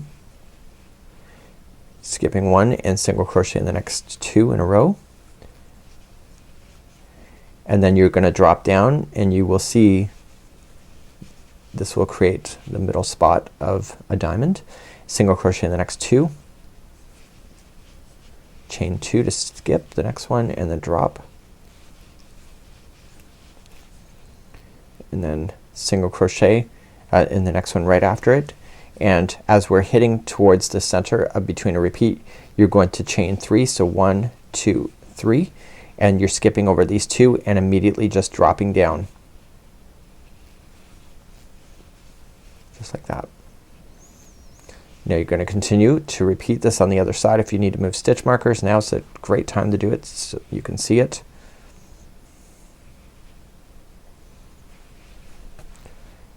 skipping 1 and single crochet in the next 2 in a row, and then you're gonna drop down and you will see this will create the middle spot of a diamond. Single crochet in the next 2, chain 2 to skip the next one and then drop, and then single crochet in the next one right after it. And as we're hitting towards the center of between a repeat, you're going to chain 3. So 1, 2, 3, and you're skipping over these 2 and immediately just dropping down. Just like that. Now you're gonna continue to repeat this on the other side. If you need to move stitch markers, now's a great time to do it so you can see it.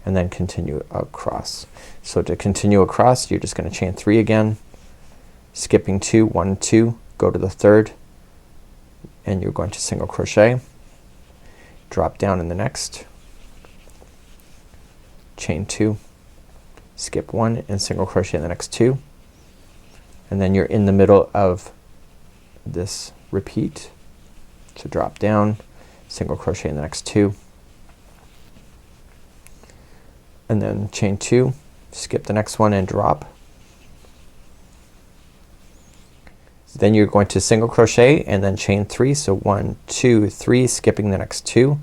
And then continue across. So to continue across, you're just gonna chain 3 again, skipping 2, 1, 2, go to the third, and you're going to single crochet, drop down in the next, chain 2, skip 1 and single crochet in the next 2, and then you're in the middle of this repeat. So drop down, single crochet in the next 2, and then chain 2, skip the next one and drop. Then you're going to single crochet and then chain 3. So 1, 2, 3, skipping the next 2,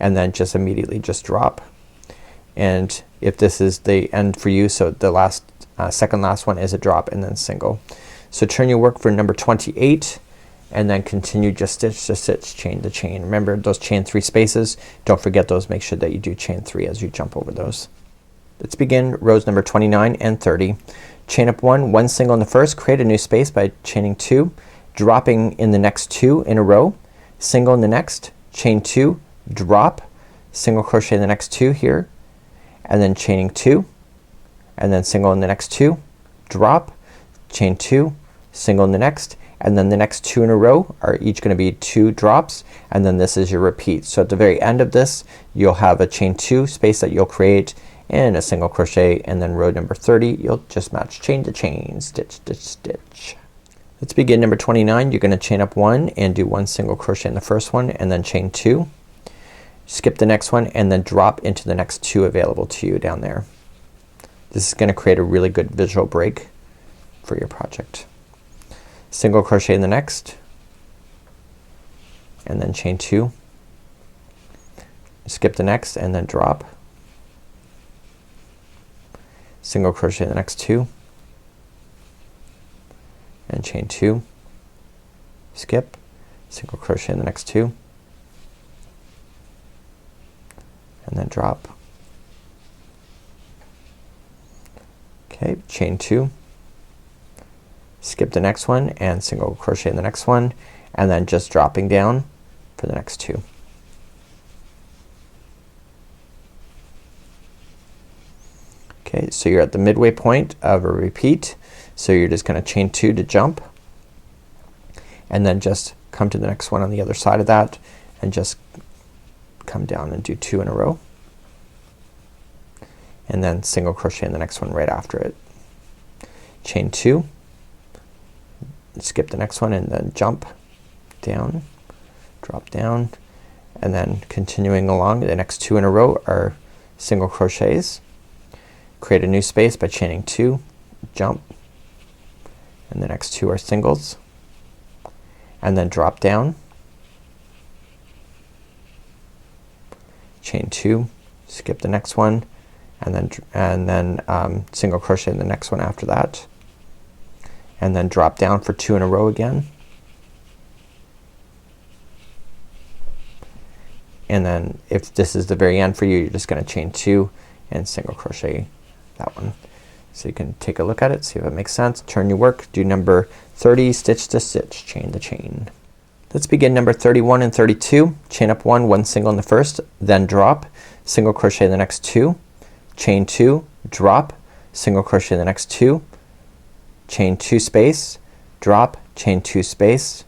and then just immediately just drop. And if this is the end for you, so the last second last one is a drop and then single. So turn your work for number 28 and then continue just stitch to stitch, chain to chain. Remember those chain 3 spaces, don't forget those. Make sure that you do chain 3 as you jump over those. Let's begin rows number 29 and 30. Chain up 1, 1 single in the first, create a new space by chaining 2, dropping in the next 2 in a row, single in the next, chain 2, drop, single crochet in the next 2 here, and then chaining 2, and then single in the next 2, drop, chain 2, single in the next, and then the next 2 in a row are each gonna be 2 drops, and then this is your repeat. So at the very end of this, you'll have a chain 2 space that you'll create and a single crochet, and then row number 30 you'll just match chain to chain, stitch, stitch, stitch. Let's begin number 29. You're gonna chain up 1 and do 1 single crochet in the first one and then chain 2, skip the next one and then drop into the next 2 available to you down there. This is gonna create a really good visual break for your project. Single crochet in the next and then chain 2, skip the next and then drop, single crochet in the next 2 and chain 2, skip, single crochet in the next 2 and then drop. Okay, chain 2, skip the next one and single crochet in the next one, and then just dropping down for the next 2. Okay, so you're at the midway point of a repeat, so you're just gonna chain 2 to jump and then just come to the next one on the other side of that and just come down and do 2 in a row, and then single crochet in the next one right after it. Chain 2, skip the next one and then jump down, drop down, and then continuing along, the next 2 in a row are single crochets. Create a new space by chaining 2, jump, and the next 2 are singles, and then drop down, chain 2, skip the next one, and then single crochet in the next one after that, and then drop down for 2 in a row again, and then if this is the very end for you, you're just gonna chain 2 and single crochet that one. So you can take a look at it, see if it makes sense. Turn your work, do number 30, stitch to stitch, chain to chain. Let's begin number 31 and 32. Chain up 1, 1 single in the first, then drop, single crochet in the next 2, chain 2, drop, single crochet in the next 2, chain 2 space, drop, chain 2 space,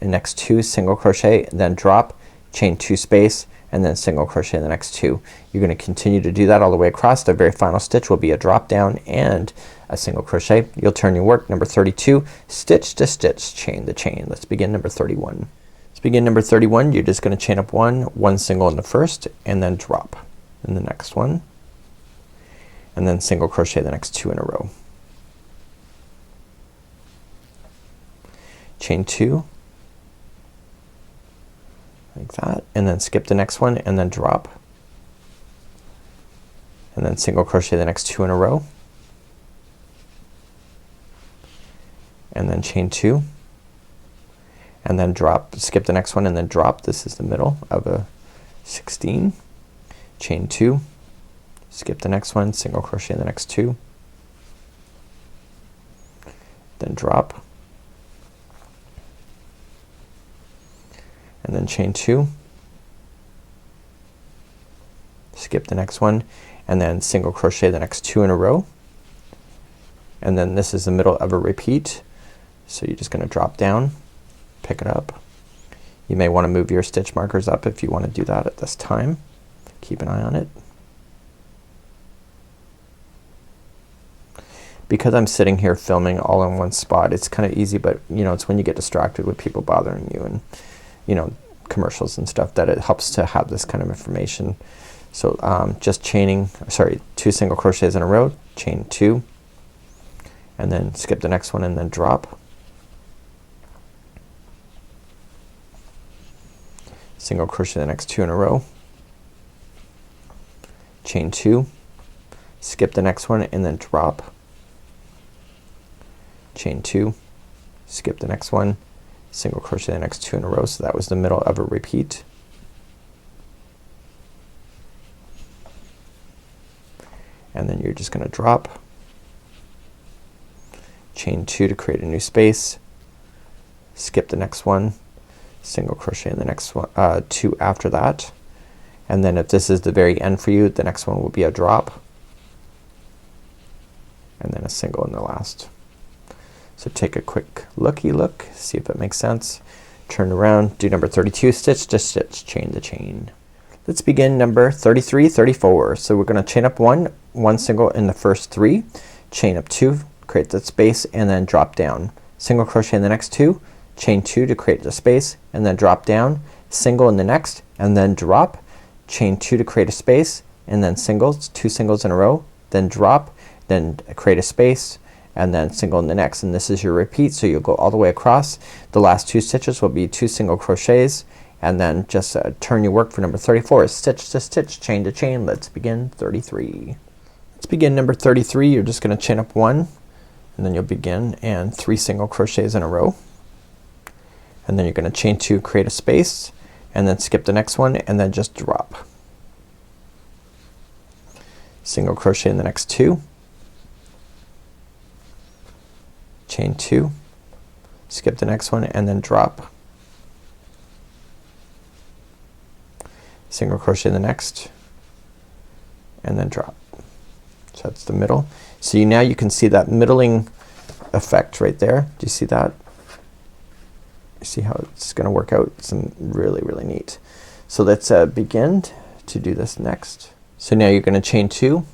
and next 2 single crochet, then drop, chain 2 space, and then single crochet in the next 2. You're gonna continue to do that all the way across. The very final stitch will be a drop down and a single crochet. You'll turn your work number 32, stitch to stitch, chain the chain. Let's begin number 31. Let's begin number 31. You're just gonna chain up one single in the first and then drop in the next one, and then single crochet the next 2 in a row. Chain 2 like that, and then skip the next one and then drop, and then single crochet the next 2 in a row, and then chain 2 and then drop, skip the next one and then drop. This is the middle of a 16. Chain 2, skip the next one, single crochet the next 2, then drop, and then chain 2, skip the next one, and then single crochet the next 2 in a row, and then this is the middle of a repeat, so you're just gonna drop down, pick it up. You may want to move your stitch markers up if you want to do that at this time. Keep an eye on it. Because I'm sitting here filming all in one spot, it's kind of easy, but you know, it's when you get distracted with people bothering you and you know, commercials and stuff, that it helps to have this kind of information. So just chaining, sorry, 2 single crochets in a row, chain 2, and then skip the next one and then drop, single crochet the next 2 in a row, chain 2, skip the next one and then drop, chain 2, skip the next one, single crochet the next 2 in a row. So that was the middle of a repeat. And then you're just gonna drop, chain 2 to create a new space, skip the next one, single crochet in the next one, 2 after that, and then if this is the very end for you, the next one will be a drop, and then a single in the last. So take a quick look, see if it makes sense. Turn around, do number 32, stitch to stitch, chain the chain. Let's begin number 33, 34. So we're gonna chain up one single in the first 3, chain up 2, create the space, and then drop down. Single crochet in the next 2, chain 2 to create the space, and then drop down, single in the next, and then drop, chain 2 to create a space, and then singles, 2 singles in a row, then drop, then create a space, and then single in the next, and this is your repeat. So you'll go all the way across. The last 2 stitches will be 2 single crochets, and then just turn your work for number 34 is stitch to stitch, chain to chain. Let's begin 33. Let's begin number 33. You're just gonna chain up 1, and then you'll begin and 3 single crochets in a row, and then you're gonna chain 2, create a space, and then skip the next one and then just drop, single crochet in the next 2, chain 2, skip the next one and then drop, single crochet in the next, and then drop. So that's the middle. So now you can see that middling effect right there. Do you see that? You see how it's gonna work out? Some really neat. So let's begin to do this next. So now you're gonna chain 2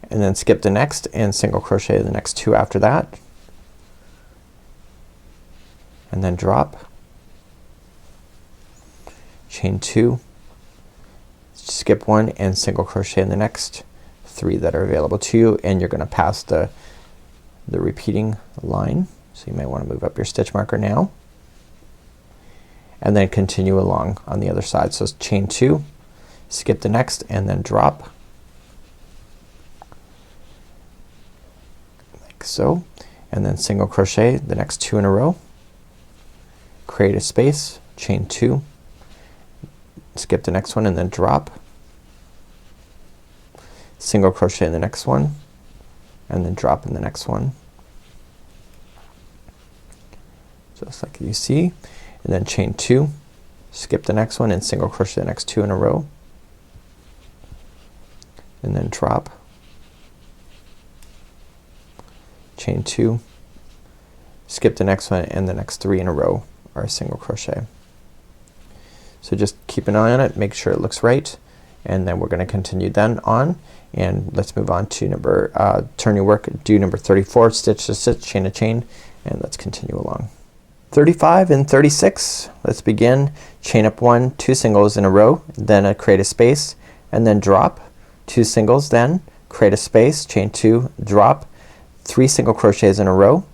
and then skip the next and single crochet the next 2 after that, and then drop, chain 2, skip 1 and single crochet in the next 3 that are available to you, and you're gonna pass the repeating line. So you may want to move up your stitch marker now, and then continue along on the other side. So chain 2, skip the next and then drop, like so, and then single crochet the next 2 in a row, create a space, chain 2, skip the next one and then drop, single crochet in the next one, and then drop in the next one, just like you see, and then chain 2, skip the next one and single crochet the next 2 in a row, and then drop, chain 2, skip the next one, and the next 3 in a row are a single crochet. So just keep an eye on it, make sure it looks right, and then we're gonna continue then on, and let's move on to number turn your work, do number 34, stitch to stitch, chain to chain, and let's continue along. 35 and 36, let's begin. Chain up 1, 2 singles in a row, then create a space, and then drop, 2 singles, then create a space, chain 2, drop, 3 single crochets in a row,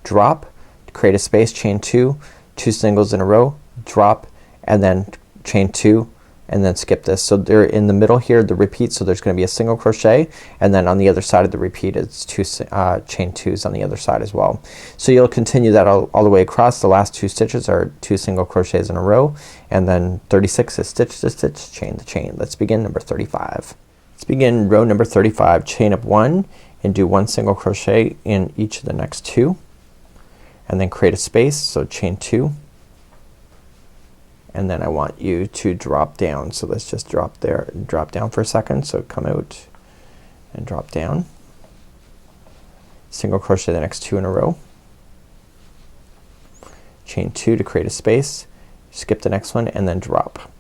drop, create a space, chain 2, 2 singles in a row, drop, and then chain 2, and then skip this. So they're in the middle here, the repeat, so there's gonna be a single crochet, and then on the other side of the repeat it's 2 chain 2s on the other side as well. So you'll continue that all the way across. The last 2 stitches are 2 single crochets in a row, and then 36 is stitch to stitch, chain to chain. Let's begin number 35. Let's begin row number 35. Chain up 1 and do 1 single crochet in each of the next 2, and then create a space, so chain 2, and then I want you to drop down. So let's just drop there, drop down for a second. So come out and drop down, single crochet the next 2 in a row, chain 2 to create a space, skip the next one, and then drop.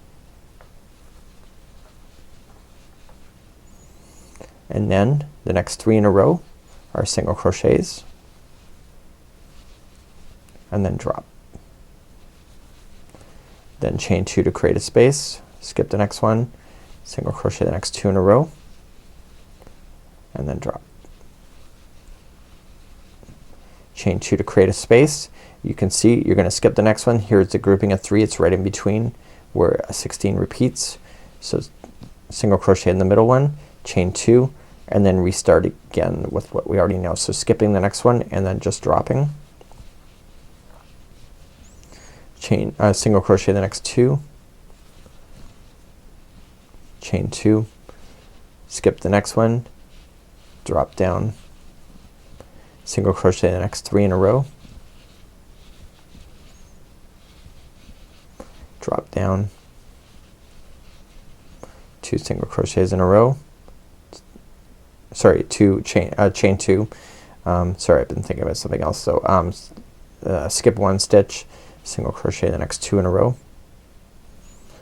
And then the next 3 in a row are single crochets, and then drop. Then chain 2 to create a space, skip the next one, single crochet the next 2 in a row, and then drop. Chain 2 to create a space. You can see you're gonna skip the next one. Here's the grouping of 3, it's right in between where 16 repeats. So single crochet in the middle one, chain 2, and then restart again with what we already know. So skipping the next one and then just dropping. Chain single crochet the next 2, chain 2, skip the next one, drop down, single crochet the next 3 in a row, drop down, 2 single crochets in a row, sorry, 2 chain 2, sorry, I've been thinking about something else. So skip 1 stitch, single crochet the next 2 in a row.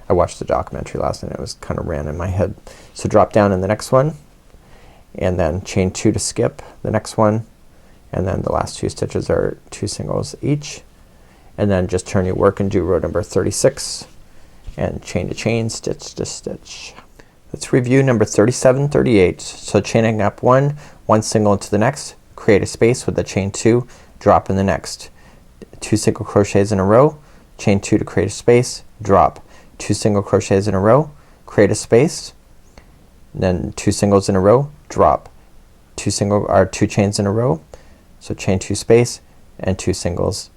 I watched the documentary last night, it was kind of ran in my head. So drop down in the next one, and then chain 2 to skip the next one, and then the last 2 stitches are 2 singles each, and then just turn your work and do row number 36 and chain to chain, stitch to stitch. Let's review number 37, 38. So chaining up 1, 1 single into the next, create a space with the chain 2, drop in the next, 2 single crochets in a row, chain 2 to create a space, drop, 2 single crochets in a row, create a space, then 2 singles in a row, drop, 2 chains in a row, so chain 2 space and 2 singles,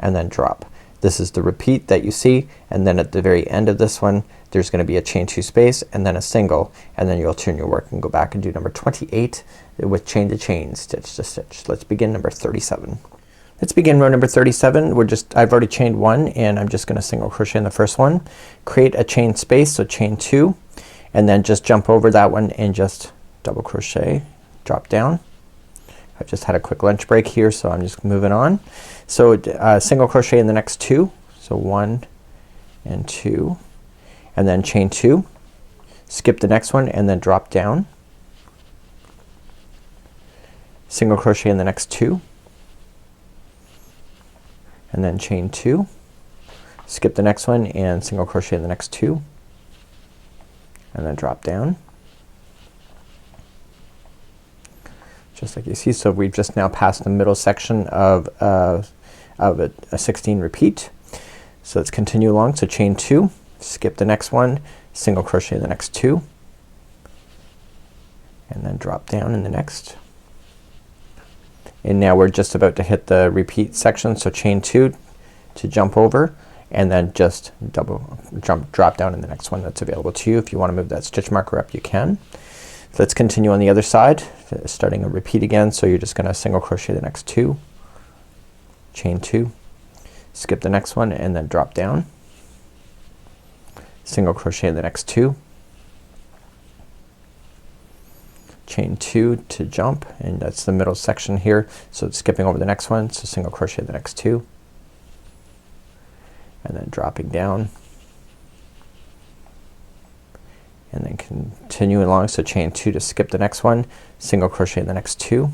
and then drop. This is the repeat that you see, and then at the very end of this one there's gonna be a chain 2 space and then a single, and then you'll turn your work and go back and do number 28 with chain to chain, stitch to stitch. Let's begin number 37. Let's begin row number 37. I've already chained 1 and I'm just gonna single crochet in the first one, create a chain space, so chain 2, and then just jump over that one and just double crochet, drop down. I've just had a quick lunch break here, so I'm just moving on. So single crochet in the next 2, so 1 and 2, and then chain 2, skip the next one and then drop down, single crochet in the next 2, and then chain 2, skip the next one and single crochet in the next 2, and then drop down, just like you see. So we've just now passed the middle section of a 16 repeat. So let's continue along. So chain 2, skip the next one, single crochet in the next 2, and then drop down in the next. And now we're just about to hit the repeat section, so chain 2 to jump over, and then just drop down in the next one that's available to you. If you want to move that stitch marker up, you can. So let's continue on the other side, starting a repeat again. So you're just gonna single crochet the next 2, chain 2, skip the next one and then drop down, single crochet in the next 2, chain 2 to jump, and that's the middle section here, so it's skipping over the next one. So single crochet the next 2 and then dropping down and then continue along, so chain 2 to skip the next one, single crochet in the next 2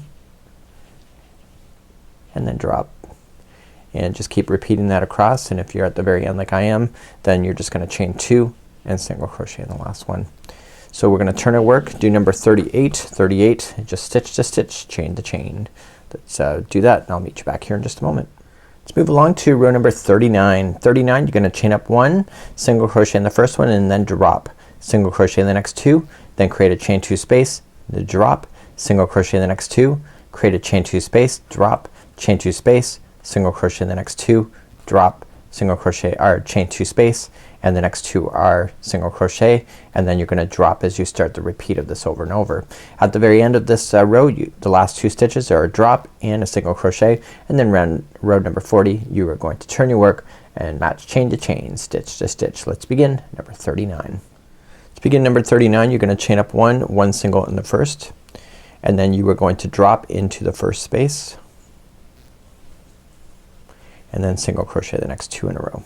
and then drop, and just keep repeating that across. And if you're at the very end like I am, then you're just gonna chain 2 and single crochet in the last one. So we're gonna turn our work, do number 38, just stitch to stitch, chain to chain. Let's do that and I'll meet you back here in just a moment. Let's move along to row number 39. 39, you're gonna chain up 1, single crochet in the first one and then drop, single crochet in the next 2, then create a chain 2 space, the drop, single crochet in the next 2, create a chain 2 space, drop, chain 2 space, single crochet in the next 2, drop, single crochet or chain 2 space, and the next 2 are single crochet, and then you're gonna drop as you start the repeat of this over and over. At the very end of this row, the last 2 stitches are a drop and a single crochet, and then row number 40 you are going to turn your work and match chain to chain, stitch to stitch. Let's begin number 39. To begin number 39, you're gonna chain up 1 single in the first, and then you are going to drop into the first space and then single crochet the next 2 in a row.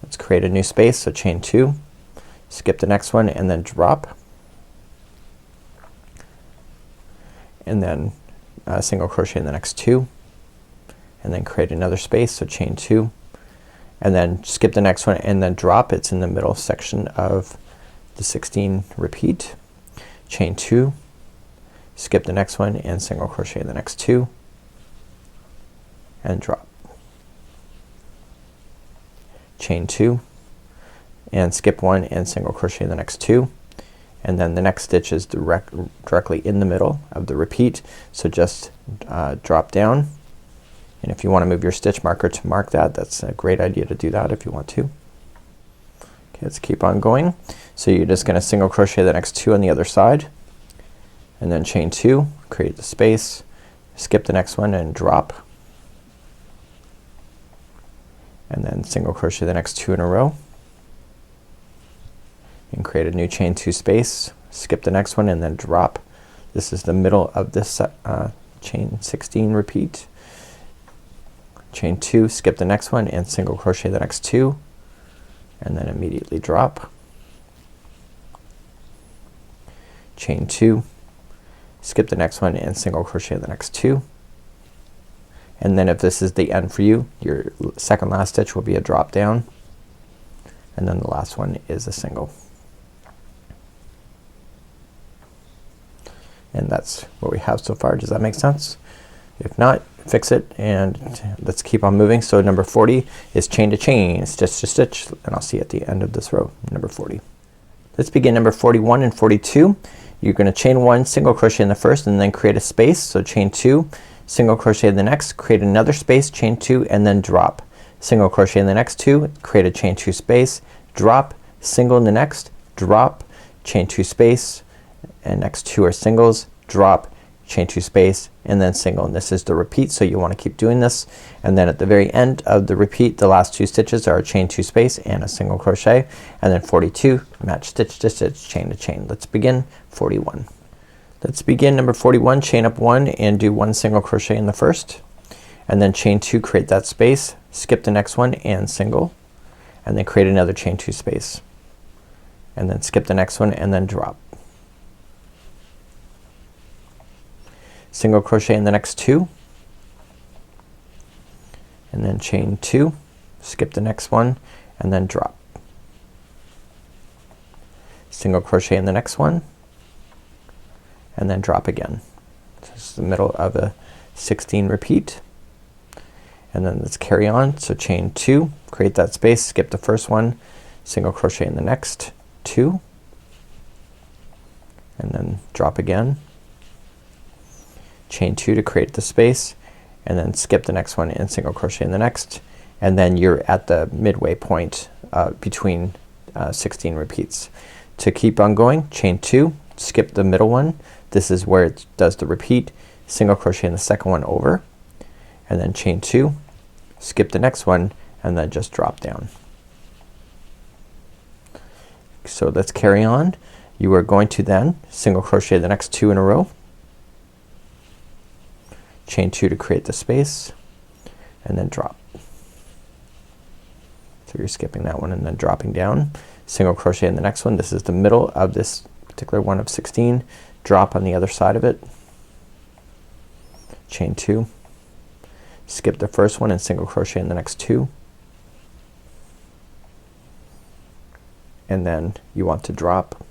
Let's create a new space, so chain 2, skip the next one and then drop, and then single crochet in the next 2 and then create another space, so chain 2 and then skip the next one and then drop. It's in the middle section of the 16 repeat, chain 2, skip the next one and single crochet in the next 2 and drop, chain 2 and skip 1 and single crochet in the next 2, and then the next stitch is directly in the middle of the repeat, so just drop down, and if you want to move your stitch marker to mark that, that's a great idea to do that if you want to. Okay, let's keep on going. So you're just gonna single crochet the next 2 on the other side and then chain 2, create the space, skip the next one and drop, and then single crochet the next 2 in a row and create a new chain 2 space, skip the next one and then drop. This is the middle of this chain 16 repeat, chain 2, skip the next one and single crochet the next 2 and then immediately drop, chain 2, skip the next one and single crochet the next 2, and then if this is the end for you, your second last stitch will be a drop down, and then the last one is a single. And that's what we have so far. Does that make sense? If not, fix it and let's keep on moving. So number 40 is chain to chain, stitch to stitch, and I'll see you at the end of this row, number 40. Let's begin number 41 and 42. You're gonna chain 1, single crochet in the first and then create a space, so chain 2, single crochet in the next, create another space, chain 2 and then drop, single crochet in the next 2, create a chain 2 space, drop, single in the next, drop, chain 2 space, and next 2 are singles, drop, chain 2 space and then single, and this is the repeat, so you want to keep doing this. And then at the very end of the repeat, the last 2 stitches are a chain 2 space and a single crochet, and then 42 match stitch to stitch, chain to chain. Let's begin 41. Let's begin number 41, chain up 1 and do 1 single crochet in the first, and then chain 2, create that space, skip the next one and single, and then create another chain 2 space, and then skip the next one and then drop, single crochet in the next 2 and then chain 2, skip the next one and then drop, single crochet in the next one and then drop again. This is the middle of a 16 repeat, and then let's carry on. So chain 2, create that space, skip the first one, single crochet in the next 2 and then drop again, chain 2 to create the space and then skip the next one and single crochet in the next, and then you're at the midway point between 16 repeats. To keep on going, chain 2, skip the middle one, this is where it does the repeat, single crochet in the second one over, and then chain 2, skip the next one and then just drop down. So let's carry on. you are going to then single crochet the next 2 in a row, chain 2 to create the space, and then drop. So you're skipping that one and then dropping down, single crochet in the next one. This is the middle of this particular one of 16, drop on the other side of it, chain 2, skip the first one and single crochet in the next 2, and then you want to drop,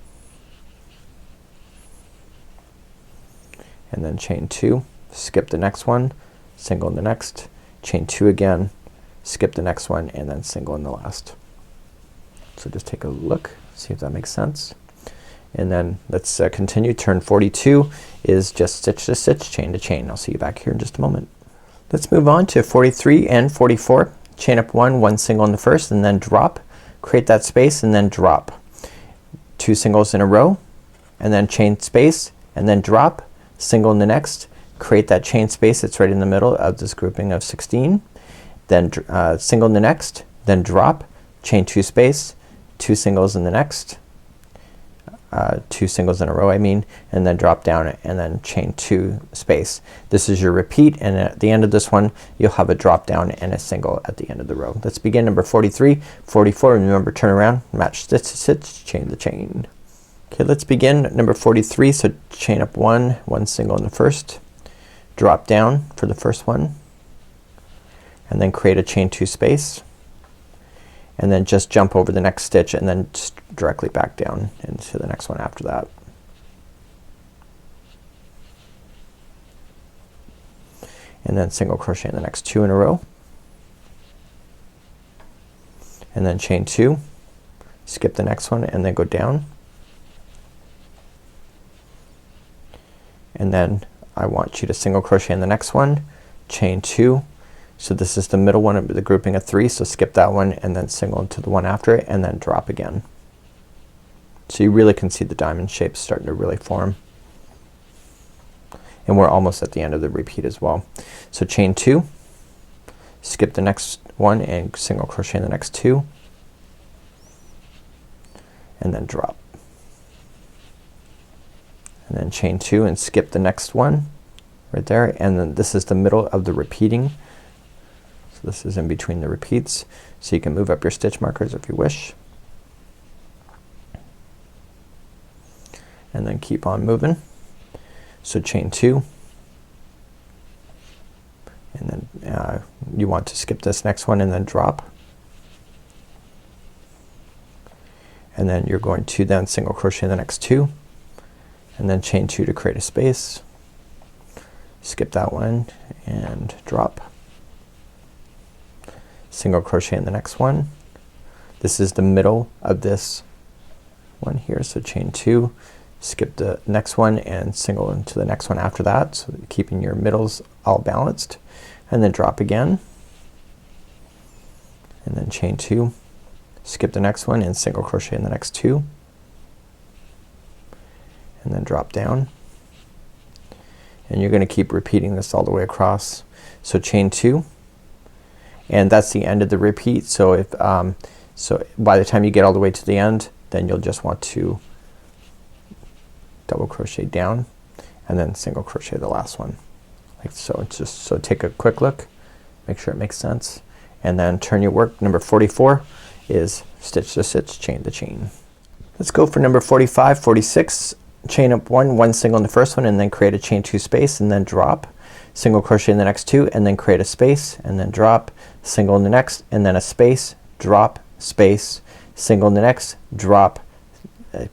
and then chain 2, skip the next one, single in the next, chain 2 again, skip the next one, and then single in the last. So just take a look, see if that makes sense. And then let's continue. Turn 42 is just stitch to stitch, chain to chain. I'll see you back here in just a moment. Let's move on to 43 and 44. Chain up 1 single in the first, and then drop, create that space, and then drop. 2 singles in a row, and then chain space, and then drop, single in the next, create that chain space that's right in the middle of this grouping of 16, then single in the next, then drop, chain 2 space, 2 singles in the next, 2 singles in a row I mean, and then drop down and then chain 2 space. This is your repeat, and at the end of this one you'll have a drop down and a single at the end of the row. Let's begin number 43, 44, and remember, turn around, match stitch to stitch, chain the chain. Okay, let's begin number 43. So chain up 1 single in the first, drop down for the first one, and then create a chain 2 space, and then just jump over the next stitch and then just directly back down into the next one after that. And then single crochet in the next 2 in a row, and then chain 2, skip the next one, and then go down, and then I want you to single crochet in the next one, chain 2. So this is the middle one of the grouping of 3, so skip that one and then single into the one after it, and then drop again. So you really can see the diamond shapes starting to really form. And we're almost at the end of the repeat as well. So chain 2, skip the next one and single crochet in the next 2, and then drop. And then chain 2 and skip the next one right there, and then this is the middle of the repeating. So this is in between the repeats, so you can move up your stitch markers if you wish, and then keep on moving. So chain 2, and then you want to skip this next one and then drop, and then you're going to then single crochet in the next 2, and then chain 2 to create a space, skip that one and drop, single crochet in the next one. This is the middle of this one here, so chain 2, skip the next one and single into the next one after that, so keeping your middles all balanced, and then drop again, and then chain 2, skip the next one and single crochet in the next 2, and then drop down, and you're gonna keep repeating this all the way across. So chain 2, and that's the end of the repeat. So if so by the time you get all the way to the end, then you'll just want to double crochet down and then single crochet the last one like so. It's just so take a quick look, make sure it makes sense, and then turn your work. Number 44 is stitch to stitch, chain to chain. Let's go for number 45, 46. Chain up 1 single in the first one, and then create a chain 2 space, and then drop, single crochet in the next 2, and then create a space, and then drop, single in the next, and then a space, drop, space, single in the next, drop,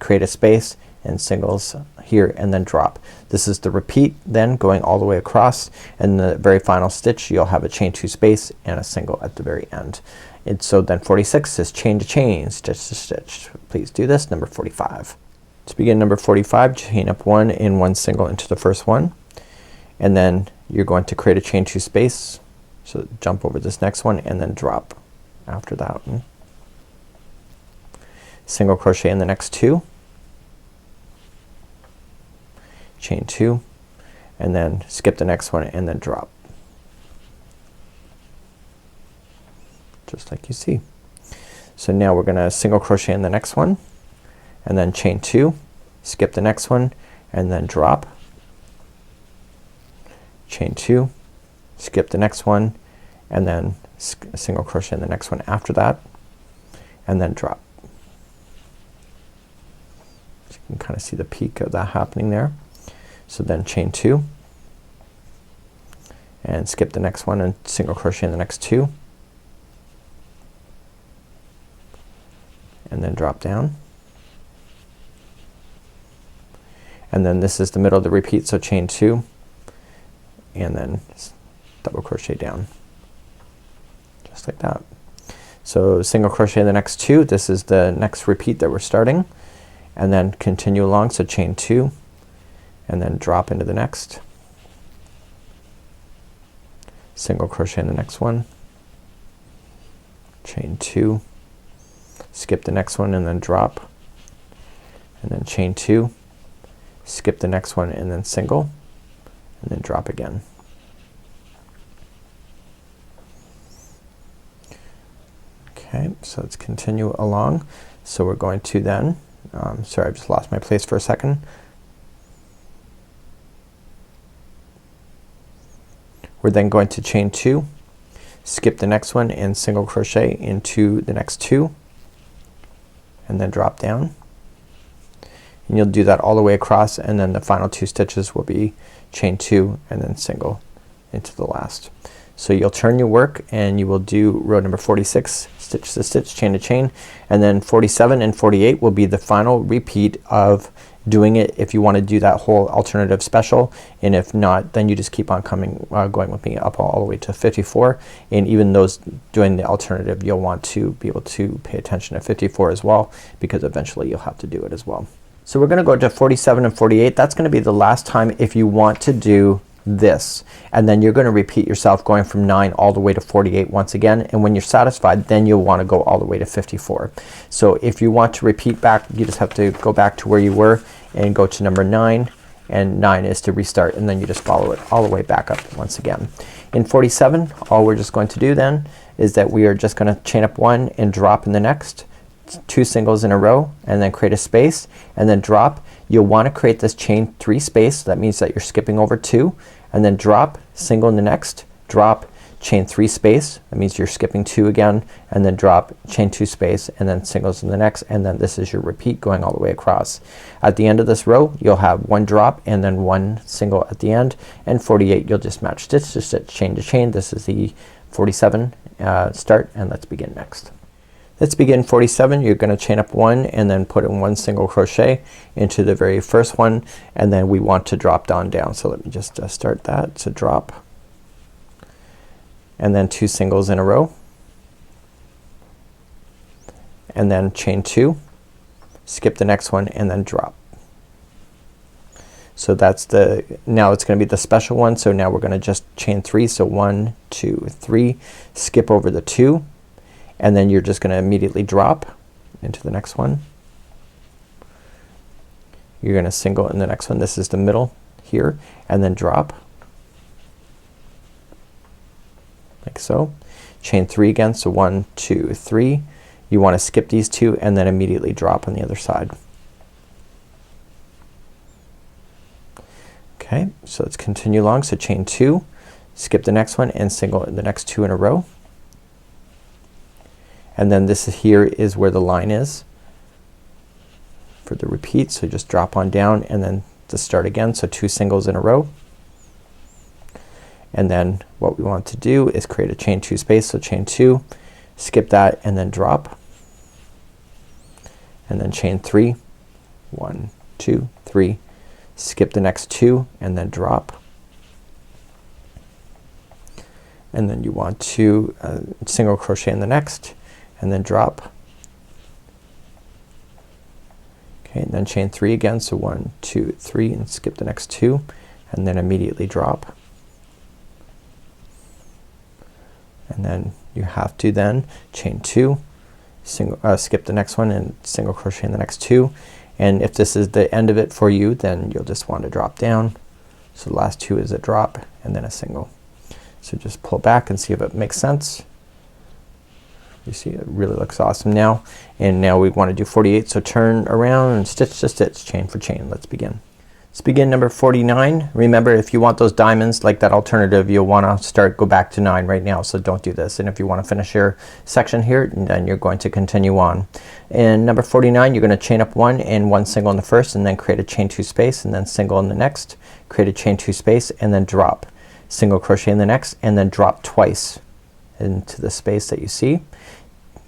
create a space, and singles here, and then drop. This is the repeat then going all the way across, and the very final stitch you'll have a chain 2 space and a single at the very end. And so then 46 is chain to chain, stitch to stitch. Please do this. Number 45. Let's begin number 45. Chain up 1 single into the first one, and then you're going to create a chain 2 space, so jump over this next one and then drop after that one, single crochet in the next 2, chain 2, and then skip the next one and then drop, just like you see. So now we're gonna single crochet in the next one, and then chain 2, skip the next one, and then drop, chain 2, skip the next one, and then single crochet in the next one after that, and then drop. So you can kind of see the peak of that happening there. So then chain 2 and skip the next one and single crochet in the next 2, and then drop down. And then this is the middle of the repeat, so chain 2 and then double crochet down, just like that. So single crochet in the next 2, this is the next repeat that we're starting, and then continue along, so chain 2 and then drop into the next, single crochet in the next one, chain 2, skip the next one and then drop, and then chain 2, skip the next one and then single, and then drop again. Okay, so let's continue along. So we're going to then, sorry, I just lost my place for a second. We're then going to chain 2, skip the next one and single crochet into the next 2, and then drop down. And you'll do that all the way across, and then the final 2 stitches will be chain 2 and then single into the last. So you'll turn your work and you will do row number 46, stitch to stitch, chain to chain, and then 47 and 48 will be the final repeat of doing it if you want to do that whole alternative special, and if not, then you just keep on going with me up all the way to 54. And even those doing the alternative, you'll want to be able to pay attention to 54 as well, because eventually you'll have to do it as well. So we're gonna go to 47 and 48. That's gonna be the last time if you want to do this, and then you're gonna repeat yourself going from 9 all the way to 48 once again, and when you're satisfied, then you'll want to go all the way to 54. So if you want to repeat back, you just have to go back to where you were and go to number 9, and 9 is to restart, and then you just follow it all the way back up once again. In 47, all we're just going to do then is that we are just gonna chain up 1 and drop in the next, 2 singles in a row, and then create a space and then drop. You'll want to create this chain 3 space, so that means that you're skipping over 2, and then drop, single in the next, drop, chain 3 space, that means you're skipping 2 again, and then drop, chain 2 space, and then singles in the next, and then this is your repeat going all the way across. At the end of this row you'll have 1 drop and then 1 single at the end, and 48 you'll just match stitch to stitch, chain to chain. This is the 47 start, and let's begin next. Let's begin 47. You're gonna chain up 1 and then put in 1 single crochet into the very first one, and then we want to drop down. So let me just start that. So drop, and then 2 singles in a row, and then chain 2, skip the next one, and then drop. So that's the, now it's gonna be the special one. So now we're gonna just chain 3. So 1, 2, 3, skip over the 2, and then you're just gonna immediately drop into the next one. You're gonna single in the next one. This is the middle here, and then drop like so. Chain 3 again, so 1, 2, 3. You want to skip these 2 and then immediately drop on the other side. Okay, so let's continue along. So chain 2, skip the next one, and single in the next 2 in a row. And then this here is where the line is for the repeat, so just drop on down and then to start again. So 2 singles in a row, and then what we want to do is create a chain 2 space. So chain 2, skip that, and then drop, and then chain 3, 1, 2, 3, skip the next 2 and then drop, and then you want to single crochet in the next and then drop. Okay, and then chain 3 again, so 1, 2, 3, and skip the next 2 and then immediately drop. And then you have to then chain 2, single, skip the next one and single crochet in the next 2, and if this is the end of it for you, then you'll just want to drop down. So the last 2 is a drop and then a single. So just pull back and see if it makes sense. You see it really looks awesome now. And now we want to do 48, so turn around and stitch to stitch, chain for chain. Let's begin. Let's begin number 49. Remember, if you want those diamonds like that alternative, you'll want to go back to 9 right now, so don't do this. And if you want to finish your section here, then you're going to continue on. In number 49, you're going to chain up 1 and 1 single in the first, and then create a chain 2 space, and then single in the next, create a chain 2 space, and then drop, single crochet in the next, and then drop twice into the space that you see.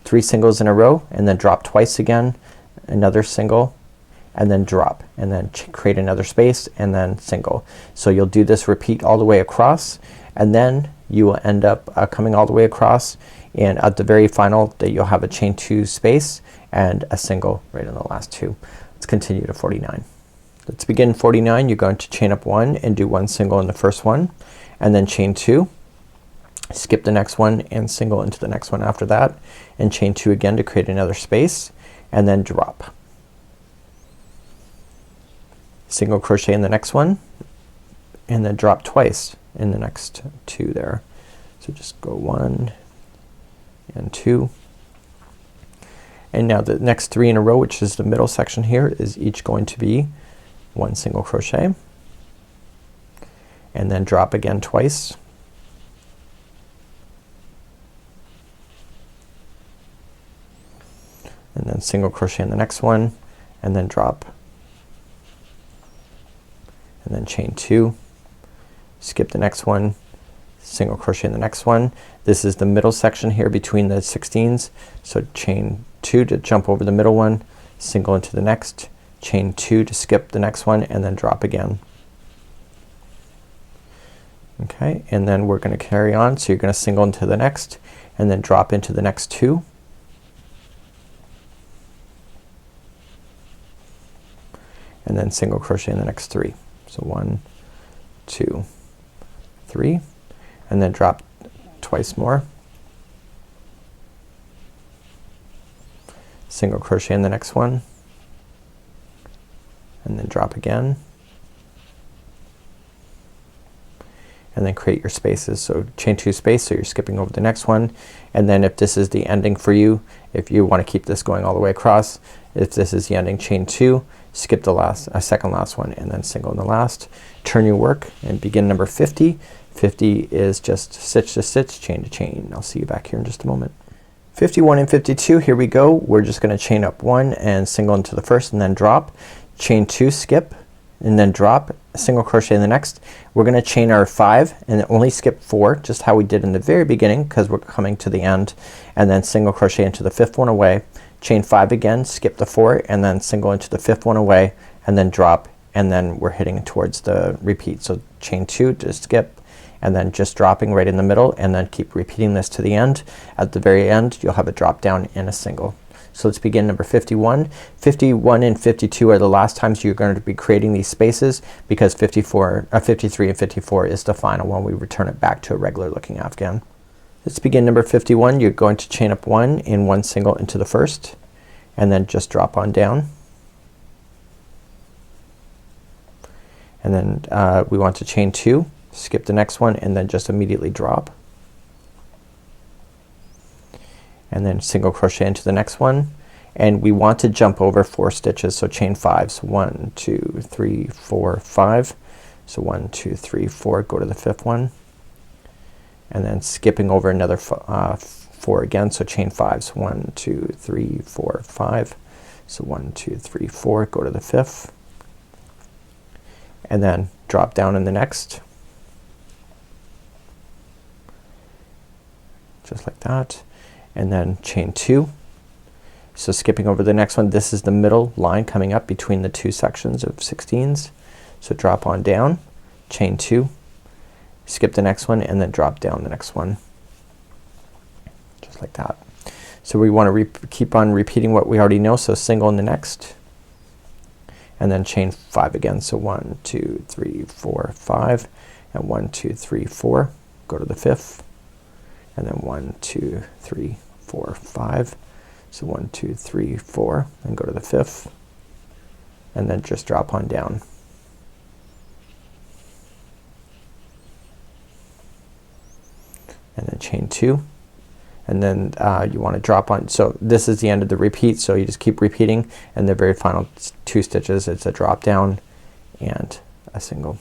3 singles in a row, and then drop twice again, another single, and then drop, and then create another space, and then single. So you'll do this repeat all the way across, and then you will end up coming all the way across, and at the very final that you'll have a chain 2 space and a single right in the last 2. Let's continue to 49. Let's begin 49. You're going to chain up 1 and do 1 single in the first one, and then chain 2, skip the next one and single into the next one after that, and chain 2 again to create another space, and then drop, single crochet in the next one, and then drop twice in the next 2 there. So just go 1 and 2, and now the next 3 in a row, which is the middle section here, is each going to be 1 single crochet, and then drop again twice, and then single crochet in the next one, and then drop, and then chain 2, skip the next one, single crochet in the next one. This is the middle section here between the 16s, so chain 2 to jump over the middle one, single into the next, chain 2 to skip the next one, and then drop again. Okay, and then we're gonna carry on, so you're gonna single into the next, and then drop into the next 2, and then single crochet in the next 3. So 1, 2, 3, and then drop twice more, single crochet in the next one, and then drop again, and then create your spaces. So chain 2 space, so you're skipping over the next one, and then if this is the ending for you, if you want to keep this going all the way across, if this is the ending, chain 2, skip the second last one, and then single in the last. Turn your work and begin number 50. 50 is just stitch to stitch, chain to chain. I'll see you back here in just a moment. 51 and 52, here we go. We're just gonna chain up 1 and single into the first, and then drop, chain 2, skip, and then drop, single crochet in the next. We're gonna chain our 5 and only skip 4, just how we did in the very beginning, because we're coming to the end, and then single crochet into the 5th one away, chain 5 again, skip the 4, and then single into the 5th one away, and then drop, and then we're hitting towards the repeat. So chain 2 to skip, and then just dropping right in the middle, and then keep repeating this to the end. At the very end you'll have a drop down and a single. So let's begin number 51. 51 and 52 are the last times you're going to be creating these spaces, because 53 and 54 is the final one. We return it back to a regular looking afghan. Let's begin number 51. You're going to chain up 1 and 1 single into the first, and then just drop on down, and then we want to chain 2, skip the next one, and then just immediately drop, and then single crochet into the next one, and we want to jump over 4 stitches, so chain 5. So 1, 2, 3, 4, 5. So 1, 2, 3, 4, go to the 5th one, and then skipping over another 4 again, so chain 5. So 1, 2, 3, 4, 5. So 1, 2, 3, 4, go to the 5th, and then drop down in the next, just like that, and then chain 2. So skipping over the next one, this is the middle line coming up between the 2 sections of 16s. So drop on down, chain 2, skip the next one, and then drop down the next one, just like that. So we want to keep on repeating what we already know. So single in the next, and then chain 5 again. So 1, 2, 3, 4, 5, and 1, 2, 3, 4, go to the 5th, and then 1, 2, 3, 4, 5. So 1, 2, 3, 4, and go to the 5th, and then just drop on down. And then chain 2, and then you want to drop on. So this is the end of the repeat, so you just keep repeating, and the very final 2 stitches it's a drop down and a single.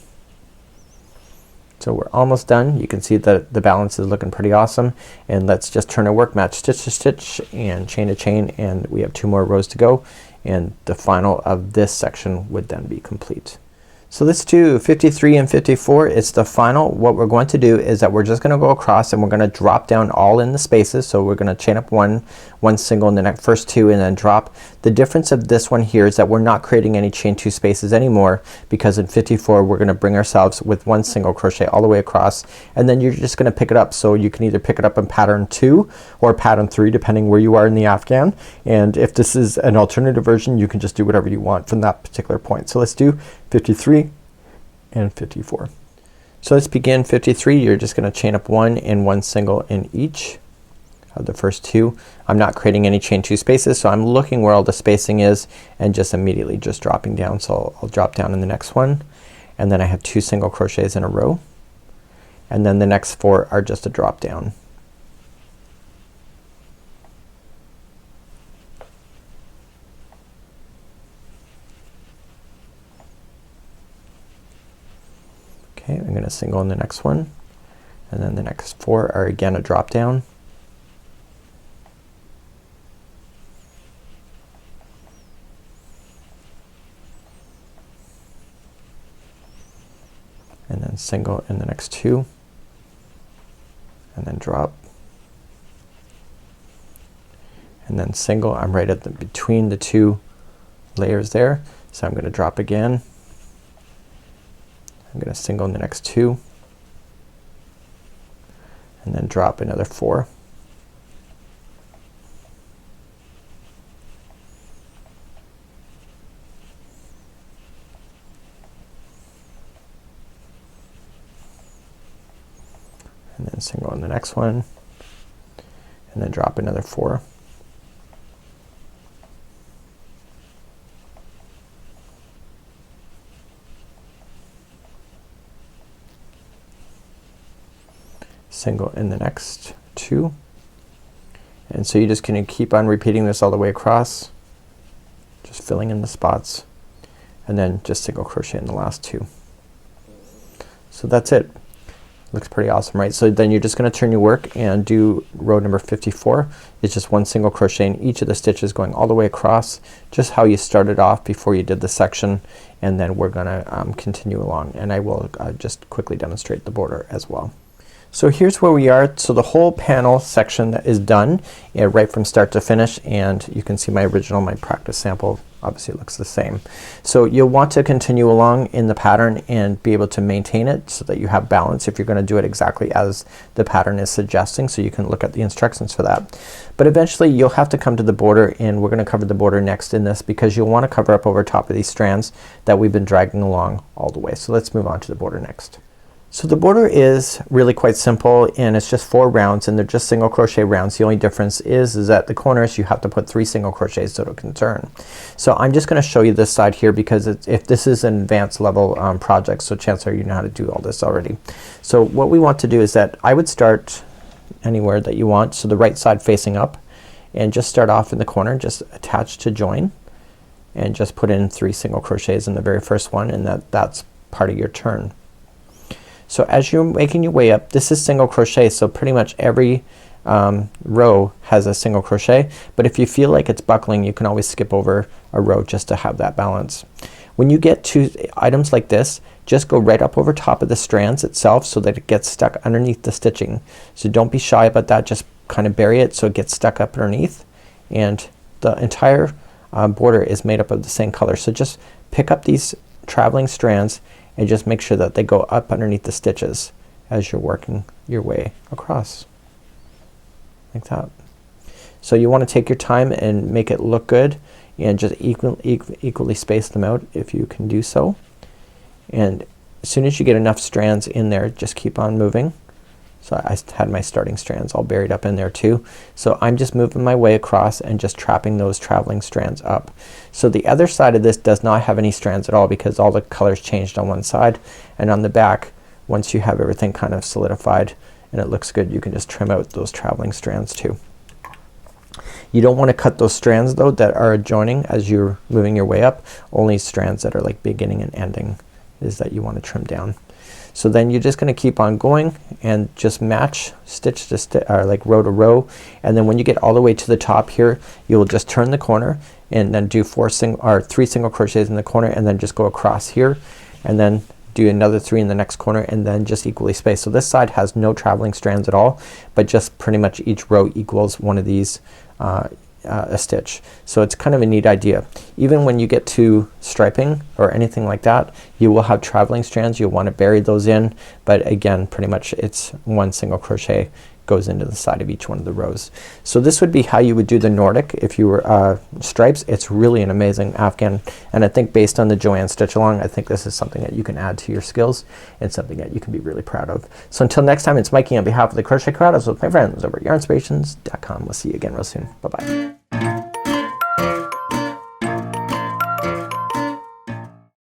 So we're almost done. You can see that the balance is looking pretty awesome, and let's just turn our work, match stitch to stitch and chain to chain, and we have 2 more rows to go, and the final of this section would then be complete. So let's do 53 and 54. It's the final. What we're going to do is that we're just gonna go across and we're gonna drop down all in the spaces. So we're gonna chain up one single in the next first 2 and then drop. The difference of this one here is that we're not creating any chain 2 spaces anymore, because in 54 we're gonna bring ourselves with 1 single crochet all the way across, and then you're just gonna pick it up. So you can either pick it up in pattern 2 or pattern 3 depending where you are in the Afghan, and if this is an alternative version you can just do whatever you want from that particular point. So let's do 53 and 54. So let's begin 53. You're just gonna chain up 1 and 1 single in each of the first 2. I'm not creating any chain 2 spaces, so I'm looking where all the spacing is and just immediately just dropping down. So I'll drop down in the next one, and then I have 2 single crochets in a row, and then the next 4 are just a drop down. Okay, I'm gonna single in the next one, and then the next 4 are again a drop down. And then single in the next 2, and then drop, and then single. I'm right at the between the 2 layers there, so I'm gonna drop again. I'm gonna single in the next 2 and then drop another 4. And then single in the next one, and then drop another 4. Single in the next 2, and so you're just gonna keep on repeating this all the way across, just filling in the spots, and then just single crochet in the last 2. So that's it. Looks pretty awesome, right? So then you're just gonna turn your work and do row number 54. It's just 1 single crochet in each of the stitches going all the way across, just how you started off before you did the section, and then we're gonna continue along, and I will just quickly demonstrate the border as well. So here's where we are. So the whole panel section is done, right from start to finish, and you can see my original, my practice sample obviously looks the same. So you'll want to continue along in the pattern and be able to maintain it so that you have balance if you're gonna do it exactly as the pattern is suggesting, so you can look at the instructions for that. But eventually you'll have to come to the border, and we're gonna cover the border next in this, because you'll want to cover up over top of these strands that we've been dragging along all the way. So let's move on to the border next. So the border is really quite simple, and it's just 4 rounds, and they're just single crochet rounds. The only difference is at the corners you have to put 3 single crochets so it can turn. So I'm just gonna show you this side here, because if this is an advanced level project, so chances are you know how to do all this already. So what we want to do is that I would start anywhere that you want, so the right side facing up, and just start off in the corner, just attach to join, and just put in 3 single crochets in the very first one, and that's part of your turn. So as you're making your way up, this is single crochet, so pretty much every row has a single crochet, but if you feel like it's buckling you can always skip over a row just to have that balance. When you get to items like this, just go right up over top of the strands itself so that it gets stuck underneath the stitching. So don't be shy about that, just kind of bury it so it gets stuck up underneath, and the entire border is made up of the same color. So just pick up these traveling strands and just make sure that they go up underneath the stitches as you're working your way across, like that. So you want to take your time and make it look good, and just equally space them out if you can do so. And as soon as you get enough strands in there, just keep on moving. So I had my starting strands all buried up in there too. So I'm just moving my way across and just trapping those traveling strands up. So the other side of this does not have any strands at all, because all the colors changed on one side, and on the back, once you have everything kind of solidified, and it looks good. You can just trim out those traveling strands too. You don't want to cut those strands though that are adjoining as you're moving your way up. Only strands that are like beginning and ending is that you want to trim down. So then you're just gonna keep on going and just match stitch to stitch, or like row to row, and then when you get all the way to the top here, you will just turn the corner and then do 3 single crochets in the corner, and then just go across here and then do another 3 in the next corner, and then just equally spaced. So this side has no traveling strands at all, but just pretty much each row equals one of these a stitch. So it's kind of a neat idea. Even when you get to striping or anything like that, you will have traveling strands. You'll want to bury those in, but again pretty much it's 1 single crochet goes into the side of each one of the rows. So this would be how you would do the Nordic if you were stripes. It's really an amazing Afghan, and I think based on the Joanne stitch along, I think this is something that you can add to your skills and something that you can be really proud of. So until next time, it's Mikey on behalf of the Crochet Crowd. I was with my friends over at yarnspirations.com. We'll see you again real soon. Bye bye.